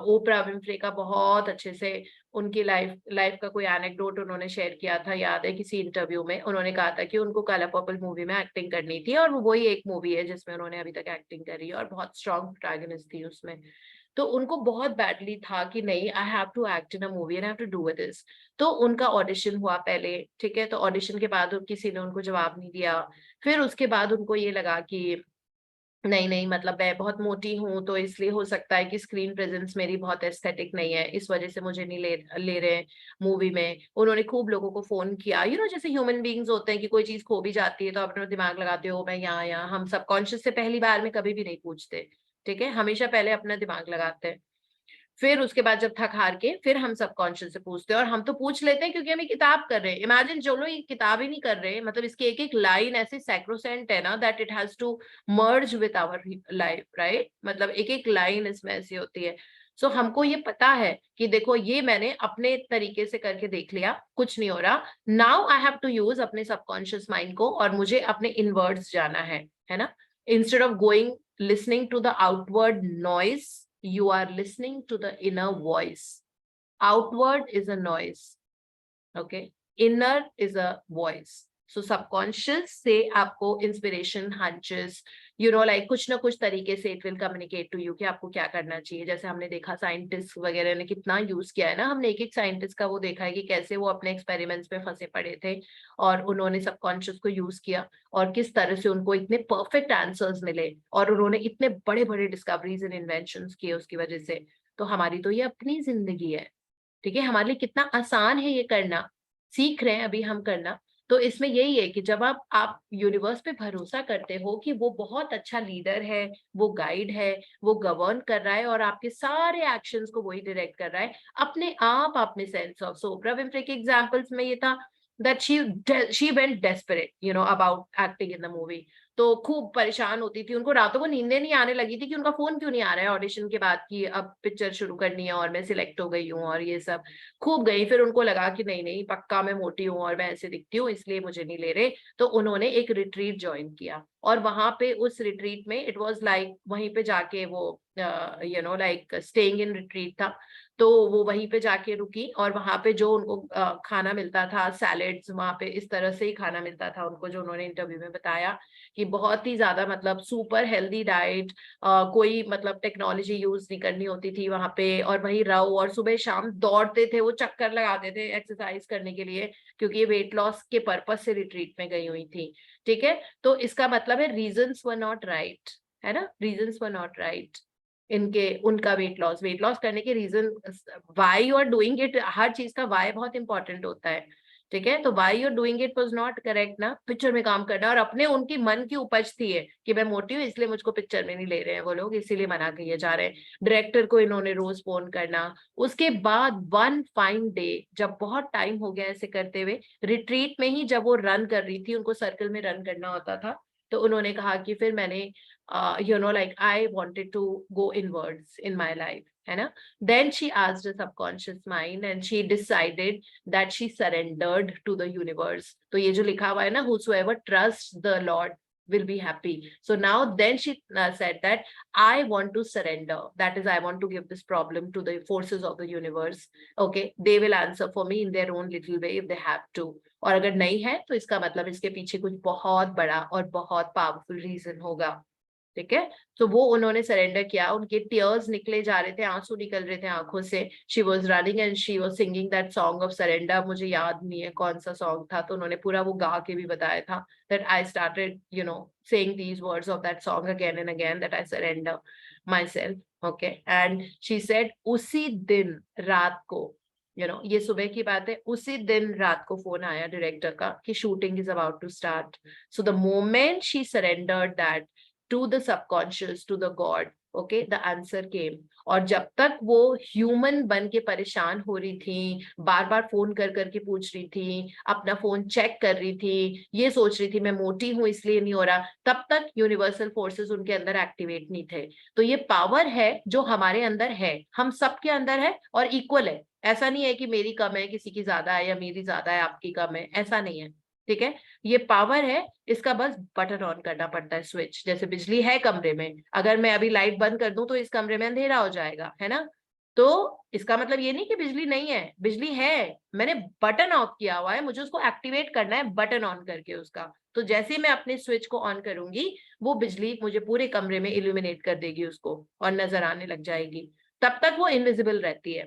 ओपरा विंफ्रे का बहुत अच्छे से उनकी लाइफ का कोई एनेक्डोट उन्होंने शेयर किया था, याद है किसी इंटरव्यू में उन्होंने कहा था कि उनको कलर पर्पल मूवी में एक्टिंग करनी थी और वही एक मूवी है जिसमें उन्होंने अभी तक एक्टिंग करी और बहुत स्ट्रॉन्ग प्रोटैगनिस्ट थी उसमें। तो उनको बहुत बैडली था कि नहीं, I have to act in a movie and I have to do this. तो उनका ऑडिशन हुआ पहले, ठीक है, तो ऑडिशन के बाद किसी ने उनको जवाब नहीं दिया। फिर उसके बाद उनको ये लगा कि नहीं मतलब मैं बहुत मोटी हूँ तो इसलिए हो सकता है कि स्क्रीन प्रेजेंस मेरी बहुत एस्थेटिक नहीं है, इस वजह से मुझे नहीं ले रहे मूवी में। उन्होंने खूब लोगों को फोन किया, जैसे ह्यूमन बीइंग्स होते हैं कि कोई चीज खो भी जाती है तो अपना दिमाग लगाते हो मैं यहाँ। हम सबकॉन्शियस से पहली बार में कभी भी नहीं पूछते, ठीक है, हमेशा पहले अपना दिमाग लगाते हैं। फिर उसके बाद जब थक हार के फिर हम सबकॉन्शियस से पूछते हैं, और हम तो पूछ लेते हैं क्योंकि हम ये किताब कर रहे हैं। इमेजिन जो लोग ये किताब ही नहीं कर रहे, मतलब इसकी एक एक लाइन ऐसे सैक्रोसेंट है ना that it has to merge with our life, right? मतलब एक एक लाइन इसमें ऐसी होती है। सो हमको ये पता है कि देखो ये मैंने अपने तरीके से करके देख लिया, कुछ नहीं हो रहा, now I have to use अपने सबकॉन्शियस माइंड को और मुझे अपने इनवर्ड्स जाना है ना। Instead of going listening to the outward noise, you are listening to the inner voice. Outward is a noise, okay, inner is a voice. So subconscious से आपको inspiration, hunches, like कुछ ना कुछ तरीके से it will communicate to you कि आपको क्या करना चाहिए। जैसे हमने देखा साइंटिस्ट वगैरह ने कितना यूज किया है ना, हमने एक एक साइंटिस्ट का वो देखा है कि कैसे वो अपने एक्सपेरिमेंट्स में फंसे पड़े थे और उन्होंने सबकॉन्शियस को यूज किया और किस तरह से उनको इतने परफेक्ट आंसर्स मिले और उन्होंने इतने बड़े बड़े डिस्कवरीज एंड इन्वेंशंस किए उसकी वजह से। तो हमारी तो ये अपनी जिंदगी है, ठीक है, हमारे लिए कितना आसान है ये करना, सीख रहे हैं अभी हम करना। तो इसमें यही है कि जब आप यूनिवर्स पे भरोसा करते हो कि वो बहुत अच्छा लीडर है, वो गाइड है, वो गवर्न कर रहा है और आपके सारे एक्शंस को वही डायरेक्ट कर रहा है, अपने आप में sense of. So Ophrah Winfrey के एग्जांपल्स में ये था that she went desperate, about acting in the movie. तो खूब परेशान होती थी, उनको रातों को नींदें नहीं आने लगी थी कि उनका फोन क्यों नहीं आ रहा है ऑडिशन के बाद कि अब पिक्चर शुरू करनी है और मैं सिलेक्ट हो गई हूँ और ये सब खूब गई। फिर उनको लगा कि नहीं पक्का मैं मोटी हूँ और मैं ऐसे दिखती हूँ इसलिए मुझे नहीं ले रहे, तो उन्होंने एक रिट्रीट ज्वाइन किया। और वहां पे उस रिट्रीट में इट वाज लाइक वहीं पे जाके वो लाइक स्टेइंग इन रिट्रीट था, तो वो वहीं पे जाके रुकी और वहां पे जो उनको खाना मिलता था, सैलेड्स, वहां पे इस तरह से ही खाना मिलता था उनको, जो उन्होंने इंटरव्यू में बताया कि बहुत ही ज्यादा मतलब सुपर हेल्दी डाइट, कोई मतलब टेक्नोलॉजी यूज नहीं करनी होती थी वहां पे, और वही रहो और सुबह शाम दौड़ते थे, वो चक्कर लगाते थे एक्सरसाइज करने के लिए, क्योंकि ये वेट लॉस के पर्पज से रिट्रीट में गई हुई थी। ठीक है, तो इसका मतलब है रीजंस वर नॉट राइट, है ना, रीजंस वर नॉट राइट इनके, उनका वेट लॉस करने के reason, why you are doing it, हर चीज का वाई बहुत इंपॉर्टेंट होता है। ठीक है, तो why you doing it was not correct ना, पिक्चर में काम करना, और अपने उनकी मन की उपज थी है कि मैं मोटी हूँ इसलिए मुझको पिक्चर में नहीं ले रहे हैं वो लोग, इसीलिए मना किए जा रहे हैं। डायरेक्टर को इन्होंने रोज फोन करना, उसके बाद वन फाइन डे जब बहुत टाइम हो गया ऐसे करते हुए, रिट्रीट में ही जब वो रन कर रही थी, उनको सर्कल में रन करना होता था, तो उन्होंने कहा कि फिर मैंने like I wanted to go inwards in my life, है ना। Then she asked her subconscious mind and she decided that she surrendered to the universe. तो ये जो लिखा हुआ है ना, whosoever trusts the Lord will be happy. So now then she said that I want to surrender. That is, I want to give this problem to the forces of the universe. Okay, they will answer for me in their own little way if they have to. और अगर नहीं है तो इसका मतलब इसके पीछे कुछ बहुत बड़ा और बहुत पावरफुल रीजन होगा। ठीक है, तो वो उन्होंने सरेंडर किया, उनके टीयर्स निकले जा रहे थे, आंसू निकल रहे थे आंखों से, she was running and she was singing that song of surrender, मुझे याद नहीं है कौन सा सॉन्ग था, तो उन्होंने पूरा वो गा के भी बताया था that I started saying these words of that song again and again, that I surrender myself. Okay, and she said उसी दिन रात को, ये सुबह की बात है, उसी दिन रात को फोन आया डायरेक्टर का कि shooting is about to start. So the moment she surrendered that to the subconscious, to the God, okay, the answer came. और जब तक वो ह्यूमन बन के परेशान हो रही थी, बार बार फोन कर करके पूछ रही थी, अपना फोन चेक कर रही थी, ये सोच रही थी मैं मोटी हूं इसलिए नहीं हो रहा, तब तक यूनिवर्सल फोर्सेस उनके अंदर एक्टिवेट नहीं थे। तो ये पावर है जो हमारे अंदर है, हम सबके अंदर है और इक्वल है, ऐसा नहीं है कि मेरी कम है, किसी की ज्यादा है, या मेरी ज्यादा है आपकी कम है, ऐसा नहीं है। ठीक है, ये पावर है, इसका बस बटन ऑन करना पड़ता है, स्विच, जैसे बिजली है कमरे में, अगर मैं अभी लाइट बंद कर दूं तो इस कमरे में अंधेरा हो जाएगा, है ना। तो इसका मतलब ये नहीं कि बिजली नहीं है, बिजली है, मैंने बटन ऑफ किया हुआ है, मुझे उसको एक्टिवेट करना है बटन ऑन करके उसका। तो जैसे ही मैं अपने स्विच को ऑन करूंगी, वो बिजली मुझे पूरे कमरे में इल्यूमिनेट कर देगी उसको, और नजर आने लग जाएगी, तब तक वो इनविजिबल रहती है।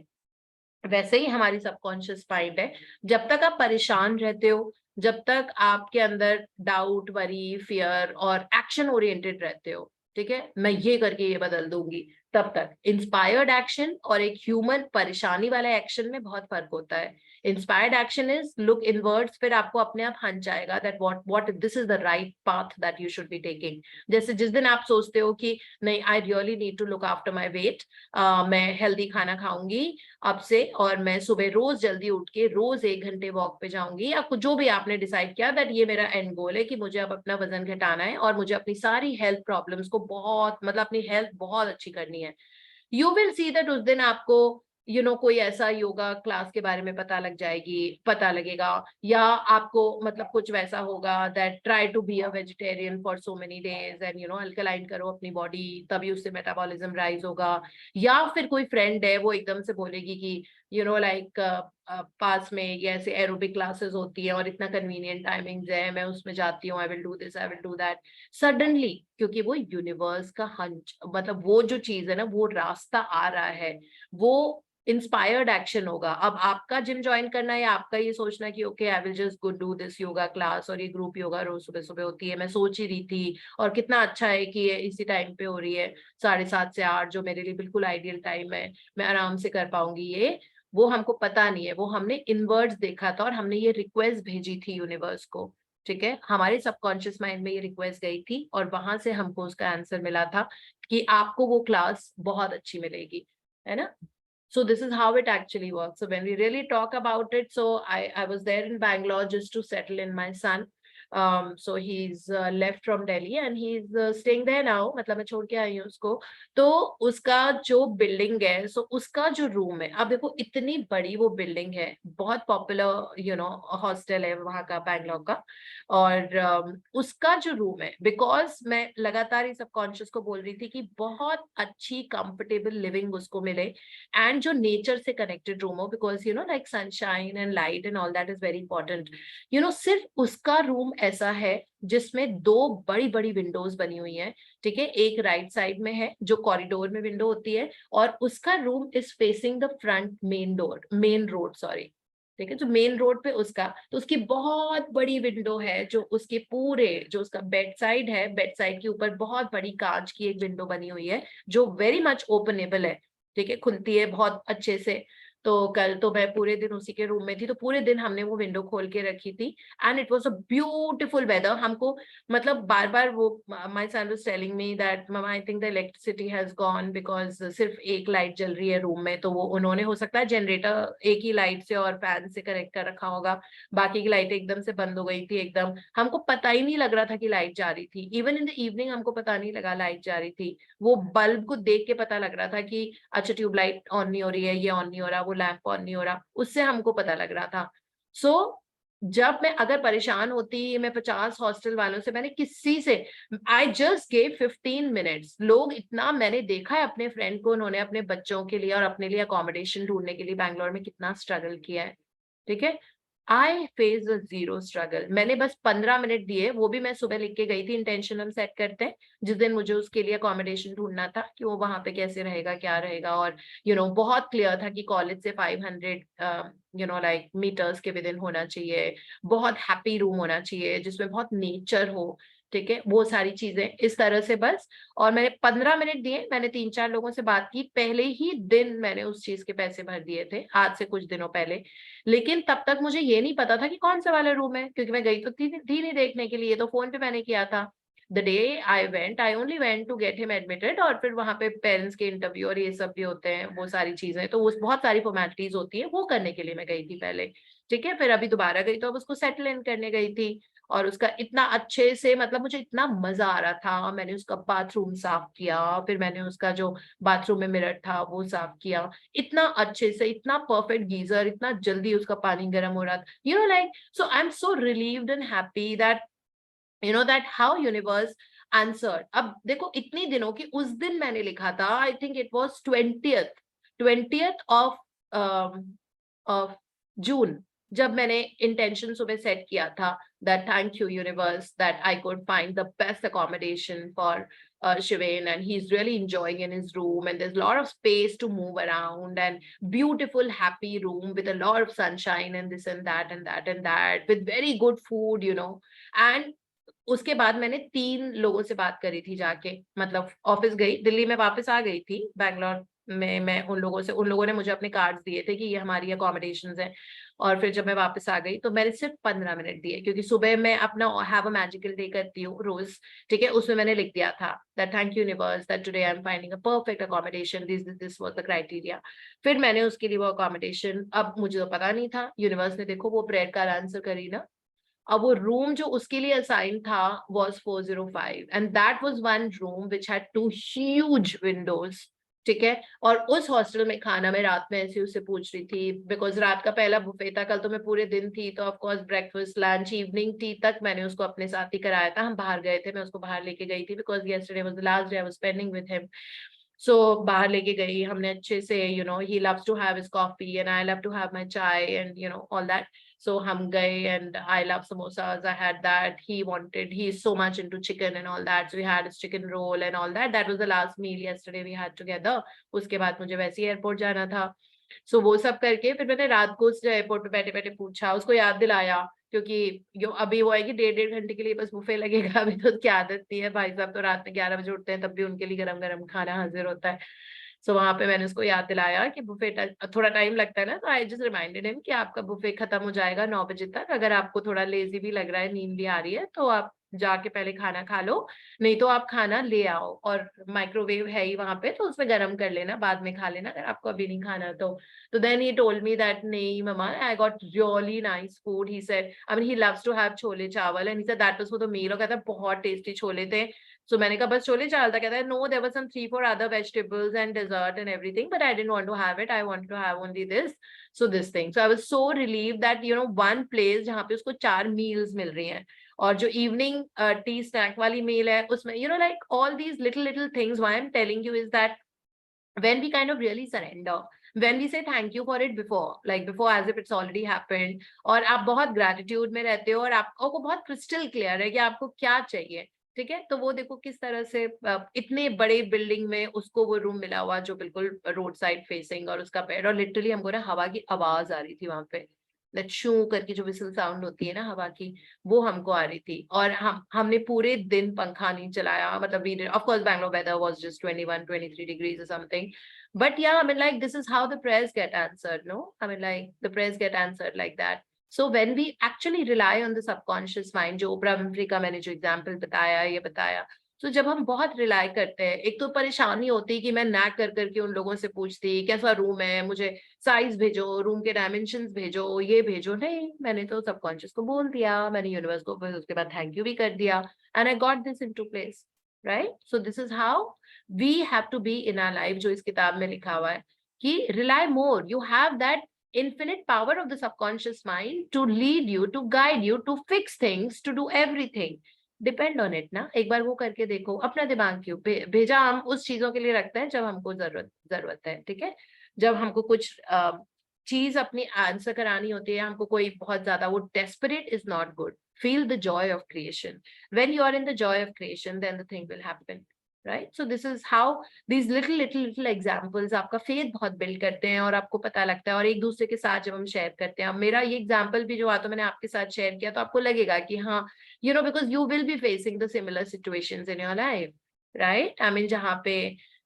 वैसे ही हमारी सबकॉन्शियस माइंड है, जब तक आप परेशान रहते हो, जब तक आपके अंदर डाउट, वरी, फियर और एक्शन ओरिएंटेड रहते हो, ठीक है, मैं ये करके ये बदल दूंगी, तब तक इंस्पायर्ड एक्शन और एक ह्यूमन परेशानी वाला एक्शन में बहुत फर्क होता है। Inspired action is look inwards, फिर आपको अपने आप हंच जाएगा that what this is the right path that you should be taking. जैसे जिस दिन आप सोचते हो कि नहीं, I really need to look after my weight, मैं हेल्दी खाना खाऊंगी अब से, और मैं सुबह रोज जल्दी उठ के रोज 1 घंटे वॉक पे जाऊंगी, या जो भी आपने डिसाइड किया दैट ये मेरा एंड गोल है कि मुझे अब अपना वजन घटाना है और मुझे अपनी सारी हेल्थ प्रॉब्लम्स को बहुत, मतलब अपनी हेल्थ बहुत अच्छी करनी है, यू विल सी दैट उस दिन आपको कोई ऐसा योगा क्लास के बारे में पता लगेगा, या आपको मतलब कुछ वैसा होगा that try to be a vegetarian for so many days and alkaline करो अपनी बॉडी, तभी उससे मेटाबॉलिज्म राइज होगा। या फिर कोई फ्रेंड है वो एकदम से बोलेगी कि लाइक पास में ये ऐसे एरोबिक क्लासेस होती है और इतना कन्वीनियंट टाइमिंग्स है, मैं उसमें जाती हूँ, I will do this, I will do that. Suddenly, क्योंकि वो यूनिवर्स का हंच, मतलब वो जो चीज है ना, वो रास्ता आ रहा है, वो इंस्पायर्ड एक्शन होगा। अब आपका जिम ज्वाइन करना है, या आपका ये सोचना कि okay I will just go do this yoga class, और ये ग्रुप योगा रोज सुबह सुबह होती है, मैं सोच ही रही थी, और कितना अच्छा है कि ये इसी टाइम पे हो रही है, 7:30 से 8, जो मेरे लिए बिल्कुल आइडियल टाइम है, मैं आराम से कर पाऊंगी ये, वो हमको पता नहीं है, वो हमने इनवर्ड्स देखा था और हमने ये रिक्वेस्ट भेजी थी यूनिवर्स को। ठीक है, हमारे सबकॉन्शियस माइंड में ये रिक्वेस्ट गई थी और वहां से हमको उसका आंसर मिला था कि आपको वो क्लास बहुत अच्छी मिलेगी, है ना। So this is how it actually works. So when we really talk about it, so I was there in Bangalore just to settle in my son. So he's left from Delhi and he's staying there now. मतलब मैं छोड़ के आई हूँ उसको. तो उसका जो building है, so उसका जो रूम है, अब देखो इतनी बड़ी वो बिल्डिंग है, बहुत पॉपुलर हॉस्टल है वहाँ का, बैंगलोर का. और उसका जो रूम है, बिकॉज मैं लगातार ही सबकॉन्शियस को बोल रही थी कि बहुत अच्छी कंफर्टेबल लिविंग उसको मिले एंड जो नेचर से कनेक्टेड रूम हो, because like sunshine and light and all that is very important. सिर्फ उसका रूम ऐसा है जिसमें 2 बड़ी बड़ी विंडोज बनी हुई हैं. ठीक है, एक राइट साइड में है जो कॉरिडोर में विंडो होती है, और उसका room is facing the front main road, sorry. ठीक है, जो मेन रोड पे उसका, तो उसकी बहुत बड़ी विंडो है, जो उसके पूरे, जो उसका बेड साइड है, बेड साइड के ऊपर बहुत बड़ी कांच की एक विंडो बनी हुई है जो वेरी मच ओपनेबल है. ठीक है, खुलती है बहुत अच्छे से. तो कल तो मैं पूरे दिन उसी के रूम में थी, तो पूरे दिन हमने वो विंडो खोल के रखी थी and it was a beautiful weather. हमको मतलब बार बार वो, my son was telling me that mama I think the electricity has gone, because सिर्फ एक लाइट जल रही है रूम में. तो वो उन्होंने हो सकता है जनरेटर एक ही लाइट से और फैन से कनेक्ट कर रखा होगा, बाकी की लाइट एकदम से बंद हो गई थी एकदम. हमको पता ही नहीं लग रहा था कि लाइट जा रही थी. इवन इन द इवनिंग हमको पता नहीं लगा लाइट जा रही थी. वो बल्ब को देख के पता लग रहा था कि अच्छा ट्यूबलाइट ऑन नहीं हो रही है, ये ऑन नहीं हो रहा, वो लैंप ऑन नहीं हो रहा, उससे हमको पता लग रहा था. सो जब मैं अगर परेशान होती, मैं 50 हॉस्टल वालों से, मैंने किसी से, आई जस्ट गेव 15 मिनट्स. लोग इतना, मैंने देखा है अपने फ्रेंड को, उन्होंने अपने बच्चों के लिए और अपने लिए अकोमोडेशन ढूंढने के लिए बैंगलोर में कितना स्ट्रगल किया है. ठीक है, I face a zero struggle. मैंने बस 15 मिनट दिए, वो भी मैं सुबह लिख के गई थी, इंटेंशनल सेट करते हैं, जिस दिन मुझे उसके लिए अकोमोडेशन ढूंढना था कि वो वहां पे कैसे रहेगा, क्या रहेगा. और बहुत क्लियर था कि कॉलेज से 500 लाइक मीटर्स के विद इन होना चाहिए, बहुत हैप्पी रूम होना चाहिए जिसमें बहुत नेचर हो. ठीक है, वो सारी चीजें इस तरह से बस. और मैंने 15 मिनट दिए, मैंने 3-4 लोगों से बात की, पहले ही दिन मैंने उस चीज के पैसे भर दिए थे, आज से कुछ दिनों पहले. लेकिन तब तक मुझे ये नहीं पता था कि कौन सा वाला रूम है, क्योंकि मैं गई तो थी नहीं देखने के लिए, तो फोन पे मैंने किया था. The day I only went to get him admitted, और फिर वहां पे पेरेंट्स के इंटरव्यू और ये सब भी होते हैं, वो सारी चीजें, तो वो बहुत सारी फॉर्मेलिटीज होती है, वो करने के लिए मैं गई थी पहले. ठीक है, फिर अभी दोबारा गई तो अब उसको सेटल इन करने गई थी. और उसका इतना अच्छे से, मतलब मुझे इतना मजा आ रहा था. मैंने उसका बाथरूम साफ किया, फिर मैंने उसका जो बाथरूम में मिरर था वो साफ किया, इतना अच्छे से, इतना परफेक्ट गीजर, इतना जल्दी उसका पानी गर्म हो रहा था. Like, so I am so relieved and happy that that how universe answered. अब देखो इतनी दिनों की, उस दिन मैंने लिखा था, I think it was 20th of June, जब मैंने इंटेंशन सुबह सेट किया था that thank you universe that I could find the best accommodation for Shivain, and he's really enjoying in his room, and there's a lot of space to move around, and beautiful happy room with a lot of sunshine and this and that and that and that, with very good food. And उसके बाद मैंने 3 लोगों से बात करी थी जाके, मतलब ऑफिस गई, दिल्ली में वापस आ गई थी, बैंगलोर में मैं उन लोगों ने मुझे अपने कार्ड्स दिए थे कि ये हमारी अकोमोडेशंस हैं. और फिर जब मैं वापस आ गई तो मैंने सिर्फ 15 मिनट दिए, क्योंकि सुबह मैं अपना हैव अ मैजिकल डे करती हूँ रोज. ठीक है, उसमें मैंने लिख दिया था that thank you universe that today I am finding a perfect accommodation, this was the criteria. फिर मैंने उसके लिए वो अकोमोडेशन, अब मुझे तो पता नहीं था, यूनिवर्स ने देखो वो प्रेयर का आंसर करी ना. अब वो रूम जो उसके लिए असाइन था was 405, and that was one room which had 2 huge windows. ठीक है, और उस हॉस्टल में खाना, मैं रात में ऐसे उससे पूछ रही थी, बिकॉज रात का पहला बुफे था, कल तो मैं पूरे दिन थी, तो of course breakfast lunch evening tea तक मैंने उसको अपने साथ ही कराया था. हम बाहर गए थे, मैं उसको बाहर लेके गई थी, because yesterday was the last day I was spending with him. So बाहर लेके गई हमने अच्छे से, he loves to have his coffee and I love to have my chai and all that. So हम गए and I love samosas, I had that. He's so much into chicken and all that, so we had his chicken roll and all that. That was the last meal yesterday we had together. उसके बाद मुझे वैसे ही airport जाना था. So वो सब करके फिर मैंने रात को उस एयरपोर्ट पे बैठे बैठे पूछा, उसको याद दिलाया, क्योंकि अभी वो है कि 1.5 घंटे के लिए बस बुफे लगेगा. अभी तो उसकी आदत नहीं है, भाई साहब तो रात में 11 बजे उठते हैं, तब भी उनके लिए गरम गरम खाना हाजिर होता है. सो वहां पे मैंने उसको याद दिलाया कि बुफे थोड़ा टाइम लगता है ना, तो आई जस्ट रिमाइंडेड हिम कि आपका बुफे खत्म हो जाएगा 9 बजे तक. अगर आपको थोड़ा लेजी भी लग रहा है, नींद भी आ रही है, तो आप जाके पहले खाना खा लो, नहीं तो आप खाना ले आओ और माइक्रोवेव है ही वहां पे, तो उसमें गर्म कर लेना, बाद में खा लेना अगर आपको अभी नहीं खाना तो then he told me that नहीं मम्मा, I got really nice food, he said, I mean he loves to have chole chawal and he said that was for the meal, और कहता है बहुत टेस्टी छोले थे। सो मैंने कहा बस छोले चावल था, कहता है no there were some 3-4 other vegetables and dessert and everything, but I didn't want to have it, I want to have only this, so this thing. So I was so relieved that you know one place जहाँ पे उसको 4 meals मिल रही हैं, और जो evening tea snack वाली मील है उसमें you know like all these little things, why I am telling you is that when we kind of really surrender, when we say thank you for it before, like before as if it's already happened, और आप बहुत gratitude में रहते हो और आपको बहुत crystal clear है कि आपको क्या चाहिए, ठीक है, तो वो देखो किस तरह से इतने बड़े बिल्डिंग में उसको वो रूम मिला हुआ जो बिल्कुल रोड साइड फेसिंग, और उसका बेड, और लिटरली हमको ना हवा की आवाज आ रही थी वहां पे, दैट शू करके जो विसल साउंड होती है ना हवा की, वो हमको आ रही थी, और हमने पूरे दिन पंखा नहीं चलाया, मतलब we did, of course Bangalore weather was just 21-23 degrees or something, but yeah, I mean like this is how the prayers get answered, no, I mean like the prayers get answered like that. So when we actually rely on the subconscious mind, जो ओपरा Winfrey का मैंने जो example बताया, ये बताया, तो जब हम बहुत रिलाई करते हैं, एक तो परेशानी होती है कि मैं नैक कर करके उन लोगों से पूछती कैसा रूम है, मुझे साइज भेजो, रूम के डायमेंशंस भेजो, ये भेजो, नहीं, मैंने तो सबकॉन्शियस को बोल दिया, मैंने यूनिवर्स को फिर उसके बाद थैंक यू भी कर दिया, and I got this into place, right. So this is how we have to be in our life, जो इस किताब में लिखा हुआ है कि rely more, you have that infinite power of the subconscious mind to lead you, to guide you, to fix things, to do everything. Depend on it ना, एक बार वो करके देखो, अपना दिमाग क्यों भेजा हम उस चीजों के लिए रखते हैं जब हमको जरूरत है, ठीक है, जब हमको कुछ चीज अपनी आंसर करानी होती है, हमको कोई बहुत ज्यादा वो desperate is not good, feel the joy of creation. When you are in the joy of creation, then the thing will happen, right? So this is how these little examples आपका faith बहुत build करते हैं, और आपको पता लगता है, और एक दूसरे के साथ जब हम शेयर करते हैं, अब मेरा ये एग्जाम्पल भी जो आता मैंने आपके साथ शेयर किया, तो आपको लगेगा कि हाँ, you know, because you will be facing the similar situations in your life, right? I mean जहाँ पे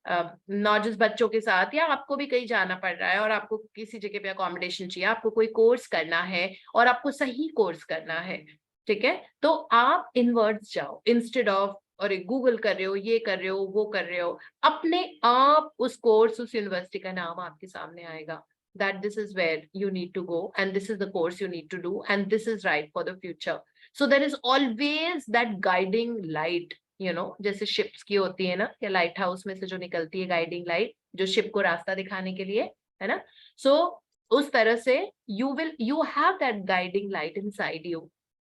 नॉट जस्ट बच्चों के साथ, या आपको भी कहीं जाना पड़ रहा है और आपको किसी जगह पे अकोमोडेशन चाहिए, आपको कोई कोर्स करना है और आपको सही कोर्स करना है, ठीक है, तो आप इनवर्ड्स जाओ इंस्टेड ऑफ और एक गूगल कर रहे हो, ये कर रहे हो, वो कर रहे हो, अपने आप उस कोर्स, उस यूनिवर्सिटी का नाम आपके सामने आएगा, that this is where you need to go and this is the course you need to do and this is right for the future. So there is always that guiding light, you know, जैसे ships की होती है ना, या light house में से जो निकलती है गाइडिंग लाइट, जो शिप को रास्ता दिखाने के लिए, है ना, सो उस तरह से you have that guiding light inside you.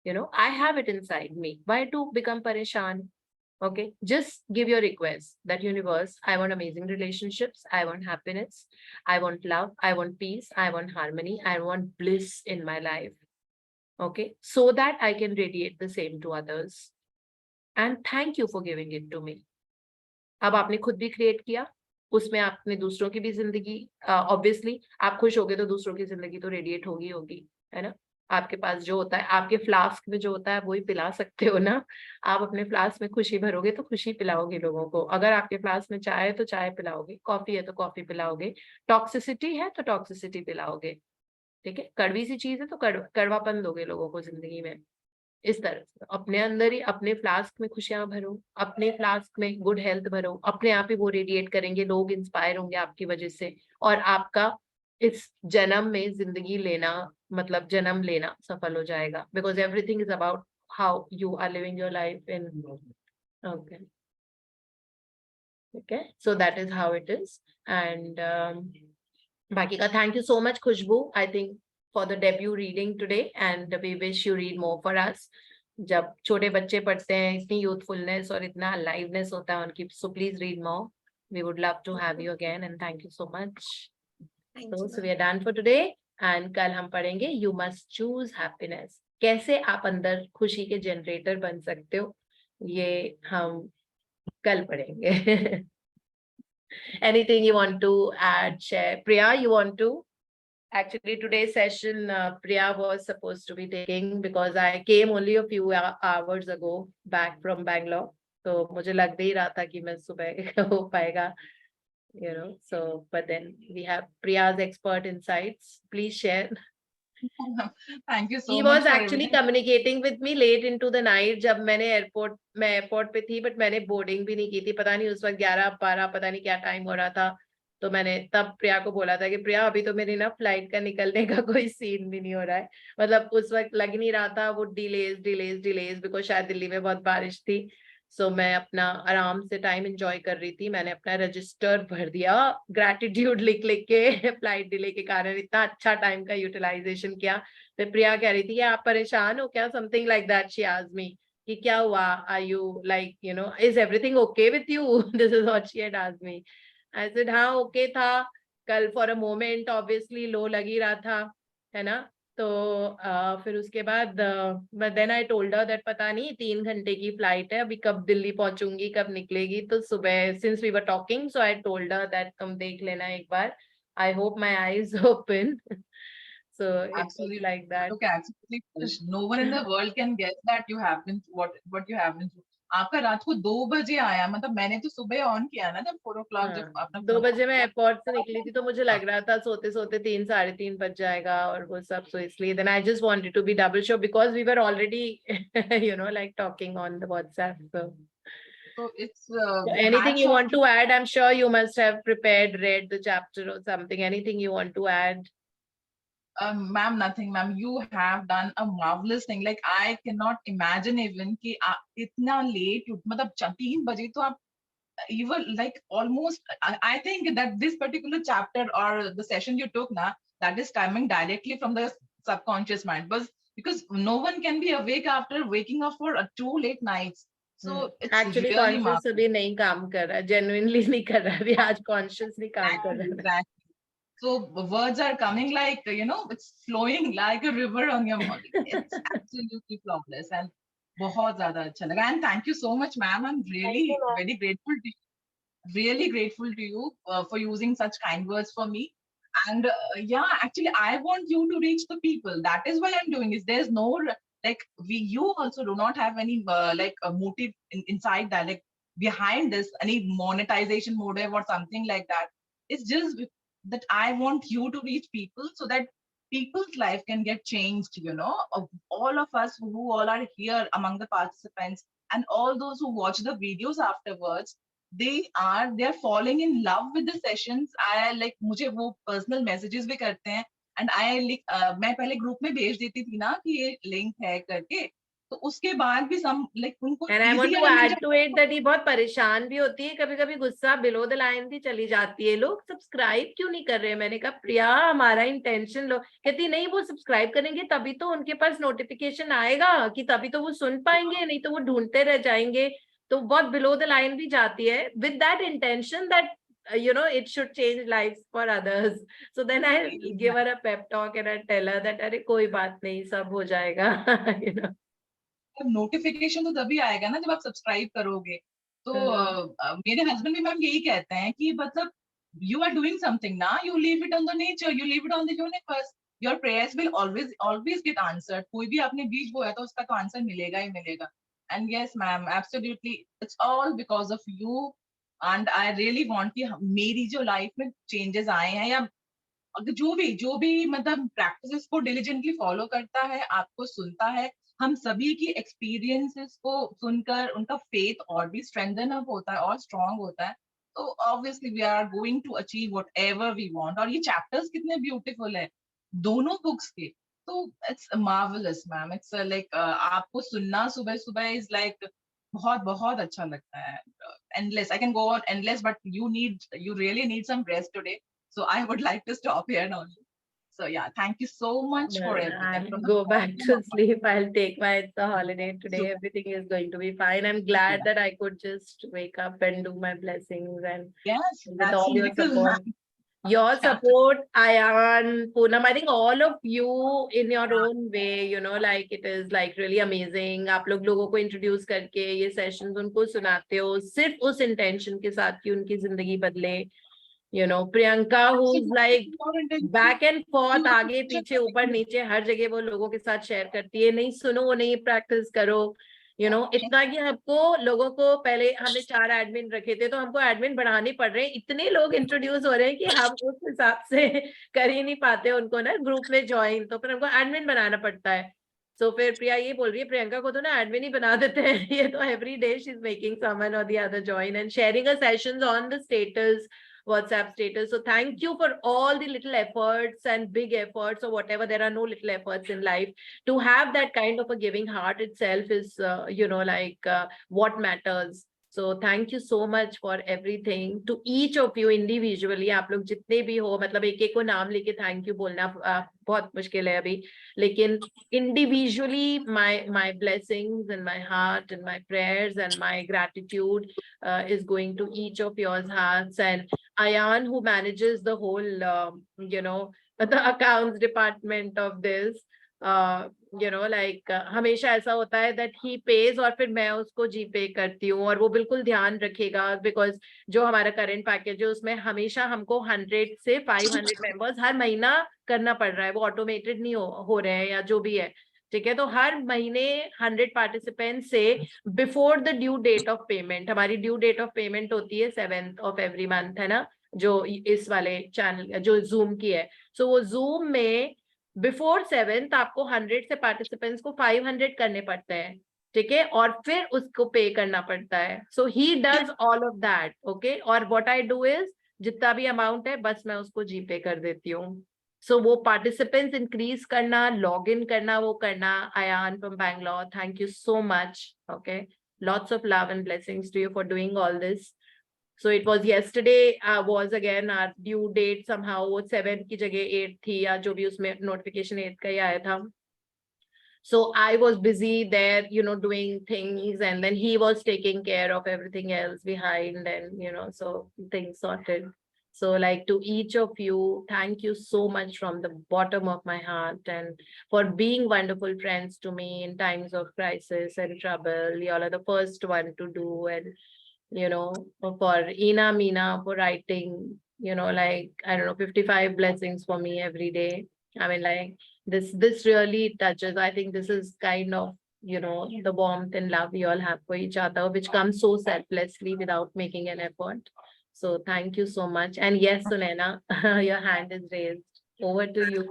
You know, I have it inside me. Why to become pareshan? Okay, just give your request that universe, I want amazing relationships, I want happiness, I want love, I want peace, I want harmony, I want bliss in my life. Okay, so that I can radiate the same to others. And thank you for giving it to me. अब आपने खुद भी create किया, उसमें आपने दूसरों की भी जिंदगी, ऑब्वियसली आप खुश होगे तो दूसरों की जिंदगी तो रेडिएट होगी, है ना, आपके पास जो होता है, आपके फ्लास्क में जो होता है वही पिला सकते हो ना, आप अपने फ्लास्क में खुशी भरोगे तो खुशी पिलाओगे लोगों को, अगर आपके फ्लास्क में चाय है तो चाय पिलाओगे, कॉफी है तो कॉफी पिलाओगे, टॉक्सिसिटी है तो टॉक्सिसिटी पिलाओगे, ठीक है, कड़वी सी चीज है तो कड़वापन दोगे लोगों को जिंदगी में, इस तरह से अपने अंदर ही अपने फ्लास्क में खुशियां भरो, अपने फ्लास्क में गुड हेल्थ भरो, अपने आप ही वो रेडिएट करेंगे, लोग इंस्पायर होंगे आपकी वजह से, और आपका इस जन्म में जिंदगी लेना, मतलब जन्म लेना सफल हो जाएगा, because everything is about how you are living your life in, okay, okay, so that is how it is. And बाकी का thank you so much Khushboo, I think for the debut reading today, and we wish you read more for us. जब छोटे बच्चे पढ़ते हैं, इतनी youthfulness और इतना aliveness होता है उनकी, so please read more. We would love to have you again and thank you so much. Thank you, So we ma'am. are done for today, and कल हम पढ़ेंगे You Must Choose Happiness, कैसे आप अंदर खुशी के जनरेटर बन सकते हो, ये हम कल पढ़ेंगे. Anything you want to add, share? Priya, you want to? Actually, today's session, Priya was supposed to be taking because I came only a few hours ago back from Bangalore. So मुझे लग नहीं रहा था कि मैं सुबह हो पाएगा, you know. So, but then we have Priya's expert insights. Please share. Thank you so He much was for actually everything. communicating with me late into the night जब मैं एयरपोर्ट पे थी, बट मैंने बोर्डिंग भी नहीं की थी, पता नहीं उस वक्त 11-12 पता नहीं क्या टाइम हो रहा था। तो मैंने तब प्रिया को बोला था कि प्रिया अभी तो मेरी ना फ्लाइट का निकलने का कोई सीन भी नहीं हो रहा है, मतलब उस वक्त लग नहीं रहा था, वो डिलेज बिकॉज शायद दिल्ली में बहुत बारिश थी। सो मैं अपना आराम से टाइम एंजॉय कर रही थी, मैंने अपना रजिस्टर भर दिया ग्रैटिट्यूड लिख लिख के फ्लाइट डिले के कारण, इतना अच्छा टाइम का यूटिलाइजेशन किया। फिर प्रिया कह रही थी कि आप परेशान हो क्या, something like that she asked me कि क्या हुआ, are you like you know is everything okay with you, this is what she had asked me. I said हाँ ओके था, कल for a moment obviously low लग ही रहा था, है ना। तो फिर उसके बाद but then I told her that पता नहीं 3 घंटे की फ्लाइट है, अभी कब दिल्ली पहुंचूंगी कब निकलेगी, तो सुबह since we were talking so I told her that तुम देख लेना एक बार, I hope my eyes open. So it was Absolutely. like that. Look, absolutely. No one in the world can guess that you have been what you have been through. आपका रात को 2 बजे आया, मतलब मैंने तो सुबह ऑन किया ना, जब 4 o'clock जब हाँ, अपना 2 phone बजे on मैं किया। एयरपोर्ट से निकली थी, तो मुझे लग रहा था सोते सोते 3-3:30 बज जाएगा और वो सब, सो इसलिए then I just wanted to be double sure because we were already you know like talking on the WhatsApp. So it's Anything hats you off want to add? I'm sure you must have prepared, read the chapter or something. Anything you want to add? ma'am, nothing, ma'am. You have done a marvelous thing. Like I cannot imagine even कि आप इतना late मतलब 3 बजे तो आप you were like almost. I think that this particular chapter or the session you took now, that is coming directly from the subconscious mind, because no one can be awake after waking up for 2 late nights. So it's Actually really conscious marvelous. अभी नहीं काम कर रहा, genuinely नहीं कर रहा, अभी आज कॉन्शियसली काम कर Exactly, रहा है। exactly. So words are coming like, it's flowing like a river on your body. It's absolutely flawless and बहुत ज़्यादा अच्छा लगा. And thank you so much, ma'am. I'm Thank you, really ma'am. very grateful to you. Really grateful to you for using such kind words for me. And yeah, actually, I want you to reach the people. That is why I'm doing this. There's no like you also do not have any like a motive inside that, like behind this, any monetization motive or something like that. It's just that I want you to reach people so that people's life can get changed. Of all of us who all are here among the participants and all those who watch the videos afterwards, they're falling in love with the sessions. I like मुझे वो personal messages भी करते हैं, and मैं पहले group में भेज देती थी ना कि ये link है करके, तो उसके बाद भी some like उनको And I want easy to है मैं add to it that ये बहुत परेशान भी होती है, कभी कभी गुस्सा बिलो द लाइन भी चली जाती है, लोग सब्सक्राइब क्यों नहीं कर रहे हैं। मैंने कहा प्रिया हमारा इंटेंशन लो, कहती नहीं वो सब्सक्राइब करेंगे तभी तो उनके पास नोटिफिकेशन आएगा, कि तभी तो वो सुन पाएंगे, नहीं तो वो ढूंढते रह जाएंगे। तो बहुत बिलो द लाइन भी जाती है with that intention that it should change lives for others. So then I give her a pep talk and I tell her that अरे कोई बात नहीं, सब हो जाएगा। नोटिफिकेशन तो तभी आएगा ना जब आप सब्सक्राइब करोगे। तो मेरे हस्बैंड भी मैम यही कहते हैं कि मतलब यू आर डूइंग समथिंग ना, you leave it on the nature, you leave it on the universe, your prayers will always get answered. कोई भी आपने बीज बोया तो उसका तो आंसर मिलेगा ही मिलेगा। And yes ma'am, absolutely it's all because of you. And I really want कि मेरी जो लाइफ में चेंजेस आए हैं, या जो भी मतलब प्रैक्टिसेस को डिलीजेंटली फॉलो करता है, आपको सुनता है, हम सभी की एक्सपीरियंसेस को सुनकर उनका फेथ और भी स्ट्रेंथन अप होता है और स्ट्रांग होता है। तो obviously we are going to achieve whatever we want. और ये चैप्टर्स कितने ब्यूटीफुल है दोनों बुक्स के। तो it's marvellous ma'am, it's like आपको सुनना सुबह सुबह इज लाइक बहुत बहुत अच्छा लगता है। Endless, I can go on endless, but you really need some rest today. So I would like to stop here now. So yeah, thank you so much for everything. I'll From the go back bottom to of my sleep. I'll take it's a holiday today. Super. Everything is going to be fine. I'm glad that I could just wake up and do my blessings and Yes, with that's all your miracle, support. ma'am. Your Yeah. support, Ayan, Poonam, I think all of you in your own way, like it is like really amazing. आप लोगों को introduce करके ये sessions उनको सुनाते हो सिर्फ उस intention के साथ कि उनकी जिंदगी बदले। Priyanka, who's like back and fourth, आगे पीछे ऊपर नीचे हर जगह वो लोगों के साथ शेयर करती है, नहीं सुनो नहीं प्रैक्टिस करो, इतना कि हमको लोगों को पहले हमने 4 एडमिन रखे थे तो हमको एडमिन बढ़ाने पड़ रहे हैं, इतने लोग इंट्रोड्यूस हो रहे हैं कि हम उस हिसाब से कर ही नहीं पाते उनको ना ग्रुप में ज्वाइन, तो फिर हमको एडमिन बनाना पड़ता है। सो फिर प्रिया ये बोल रही है प्रियंका को तो ना एडमिन ही बना देते हैं, ये तो every day she is making someone और the other join and sharing a sessions on the status, WhatsApp status. So thank you for all the little efforts and big efforts or whatever. There are no little efforts in life. To have that kind of a giving heart itself is, what matters. So thank you so much for everything. To each of you individually, आप लोग जितने भी हो, मतलब एक एक को नाम लेके thank you बोलना बहुत मुश्किल है अभी, लेकिन individually my blessings and my heart and my prayers and my gratitude is going to each of yours hearts. And Ayan, who manages the whole, the accounts department of this, हमेशा ऐसा होता है that he pays और फिर मैं उसको जीपे करती हूँ, और वो बिल्कुल ध्यान रखेगा बिकॉज जो हमारा करंट पैकेज है उसमें हमेशा हमको 100 से 500 मेंबर्स हर महीना करना पड़ रहा है, वो ऑटोमेटेड नहीं हो रहे हैं या जो भी है, ठीक है। तो हर महीने 100 पार्टिसिपेंट से before the due date of payment, हमारी ड्यू डेट ऑफ पेमेंट होती है 7th of every month, है ना, जो इस वाले चैनल जो जूम की है। सो वो जूम में बिफोर 7th आपको 100 से पार्टिसिपेंट्स को 500 करने पड़ते हैं, ठीक है, और फिर उसको पे करना पड़ता है। So he does all of that, okay. और व्हाट आई डू इज जितना भी अमाउंट है बस मैं उसको जीपे कर देती हूँ। सो वो पार्टिसिपेंट्स इंक्रीज करना, लॉग इन करना, वो करना। Ayan from Bangalore, thank you so much. Okay, lots of love and blessings to you for doing all this. So it was yesterday was again our due date, somehow वो 7 की जगह 8 थी या जो भी उसमें notification 8 का ही आया था। So I was busy there, doing things, and then he was taking care of everything else behind, and so things sorted. So like to each of you, thank you so much from the bottom of my heart, and for being wonderful friends to me in times of crisis and trouble. You all are the first one to do, and for Ina Meena for writing, 55 blessings for me every day. I mean, this really touches. I think this is kind of, the warmth and love you all have for each other, which comes so selflessly without making an effort. So thank you so much. And yes, Sunaina, your hand is raised. Over to you.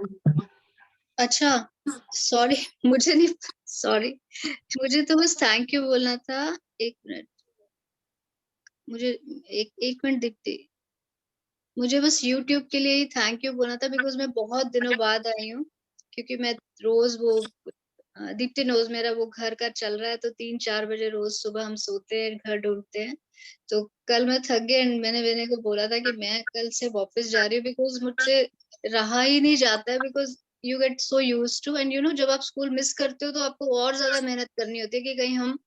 अच्छा, sorry, मुझे नहीं, sorry, मुझे तो बस thank you बोलना था। एक minute, मुझे एक मिनट दीप्ति, मुझे बस YouTube के लिए ही थैंक यू बोलना था, बिकॉज मैं बहुत दिनों बाद आई हूँ, क्योंकि मैं रोज वो दीप्ति नोज मेरा वो घर का चल रहा है, तो 3-4 बजे रोज सुबह हम सोते हैं, घर ढूंढते हैं। तो कल मैं थक गई एंड मैंने वेने को बोला था कि मैं कल से वापस जा रही हूँ, बिकॉज मुझसे रहा ही नहीं जाता है, because you get so used to, and जब आप स्कूल मिस करते हो तो आपको और ज्यादा मेहनत करनी होती है कि कहीं हम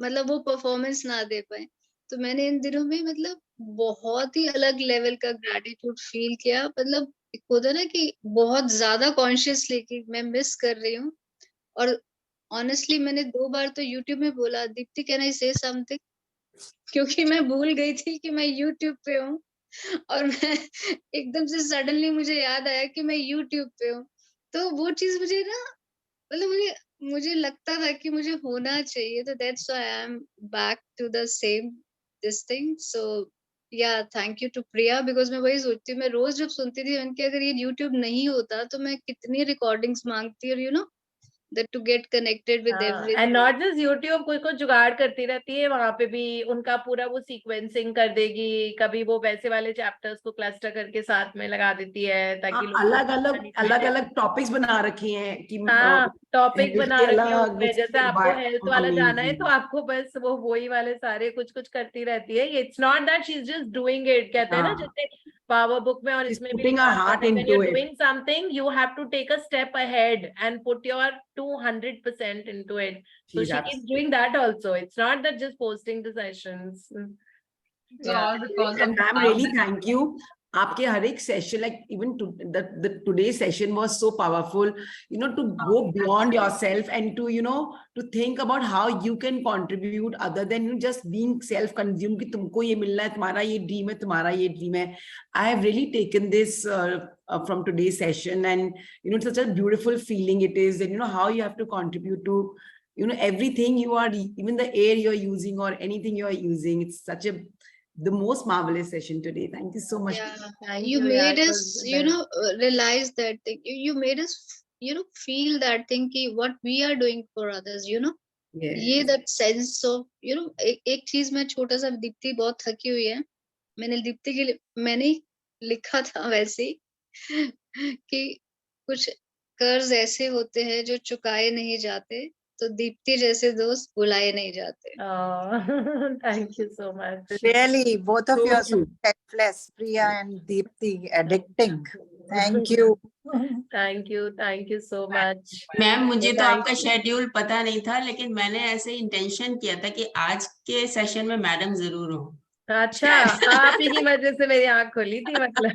मतलब वो परफॉर्मेंस ना दे पाए। तो मैंने इन दिनों में मतलब बहुत ही अलग लेवल का ग्रेटिट्यूड फील किया, मतलब होता ना कि बहुत ज्यादा कॉन्शियसली कि मैं मिस कर रही हूँ। और ऑनेस्टली मैंने 2 बार तो YouTube में बोला, दीप्ति कैन आई से समथिंग, क्योंकि मैं भूल गई थी कि मैं YouTube पे हूँ, और मैं एकदम से सडनली मुझे याद आया कि मैं YouTube पे हूँ। तो वो चीज मुझे ना, मतलब मुझे लगता था कि मुझे होना चाहिए, तो that's why I am back to the same this thing. So yeah thank you to Priya, because मैं वही सोचती हूँ, मैं रोज जब सुनती थी उनके, अगर ये YouTube नहीं होता तो मैं कितनी रिकॉर्डिंग्स मांगती, और that to get connected with everything. And not just YouTube, कोई जुगाड़ करती रहती है वहां पे भी, उनका पूरा वो सीक्वेंसिंग कर देगी, कभी वो वैसे वाले चैप्टर्स को क्लस्टर करके साथ में लगा देती है ताकि अलग अलग टॉपिक्स बना रखी हैं कि टॉपिक बना रखे हैं। जैसे आपको हेल्थ वाला जाना है तो आपको बस वो वही वाले सारे कुछ करती रहती है। It's not that she is just doing it, कहते हैं ना जैसे पावर बुक में और इसमें भी doing something, you have to take a step ahead and put your 200% into it. So she is doing that also. It's not that just posting the sessions. all because of ma'am, really thank you. आपके हर एक session, like even the today's session was so powerful, to go beyond yourself and to to think about how you can contribute other than just being self consumed कि तुमको ये मिलना है, तुम्हारा ये dream है, तुम्हारा ये ड्रीम है। I have really taken this from today's session, and it's such a beautiful feeling it is, and how you have to contribute to you know, everything you are, even the air you're using or anything you're using. It's such a, the most marvelous session today. Thank you so much. Yeah, Thank you you. Yeah, made it us, was the you best. know, realize that thing. You made us, you know, feel that thing ki what we are doing for others, you know. ये Yes. that sense of, you know, एक चीज मैं छोटा सा, दीप्ति बहुत थकी हुई है, मैंने दीप्ति के लिए मैंने ही लिखा था वैसे ही कि कुछ कर्ज ऐसे होते हैं जो चुकाए नहीं जाते, तो दीप्ति जैसे दोस्त भुलाए नहीं जाते. Oh, thank you so much. Really, both of So you are so cute. selfless, Priya and Deepti, addicting. Thank you. Thank you so much. Ma'am मुझे तो Thank आपका you. शेड्यूल पता नहीं था, लेकिन मैंने ऐसे इंटेंशन किया था कि आज के सेशन में मैडम जरूर हो. अच्छा, आप ही की वजह से मेरी आंख खुली थी मतलब.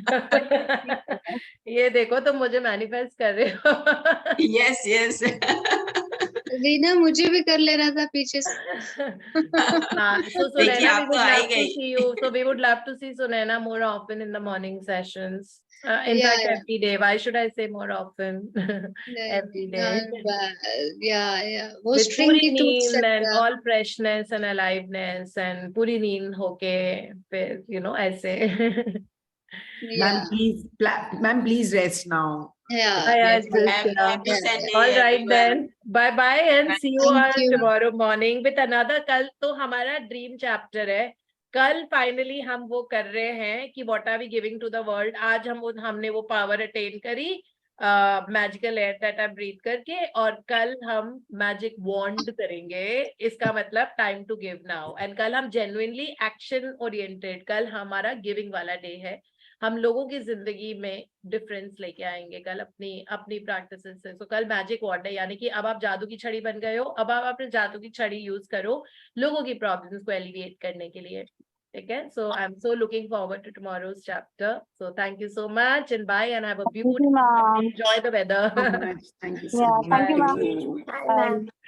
ये देखो तुम मुझे मैनिफेस्ट कर रहे हो. Yes yes. रीना मुझे भी कर लेना था पीछे से. So देखिए Sunaina, we आप तो would uh he love to गई. see you. So we would love to see Sunaina more often in the morning sessions. In Yeah, fact, yeah. every day. Why should I say more often? Every day. yeah, वो With string पूरी की टूट नींद and सकता. all freshness and aliveness and पूरी नींद होके फिर you know ऐसे. Yeah, Ma'am, please rest now. yeah. Yeah, Yes, just, ma'am. yeah. Happy Sunday, All right everyone. then. Bye bye and see you Thank all you. tomorrow morning with another. कल तो हमारा dream chapter है. कल finally हम वो कर रहे हैं कि what are we giving to the world. आज हमने वो पावर अटेन करी magical air that I breathe करके, और कल हम मैजिक वॉन्ड करेंगे. इसका मतलब time to give now. And कल हम जेन्युइनली एक्शन ओरिएंटेड, कल हमारा गिविंग वाला डे है. हम लोगों की जिंदगी में डिफरेंस लेके आएंगे कल अपनी अपनी प्रैक्टिसेस से. तो कल मैजिक वॉन्ड है, यानी कि अब आप जादू की छड़ी बन गए हो. अब आप अपने जादू की छड़ी यूज करो लोगों की प्रॉब्लम्स को एलिविएट करने के लिए. ठीक है. So I am so looking forward to tomorrow's chapter. So thank you so much and bye and have a beautiful, ma'am. Enjoy the weather. So much. Thank you so Yeah, much. thank you, ma'am. Thank you. Bye.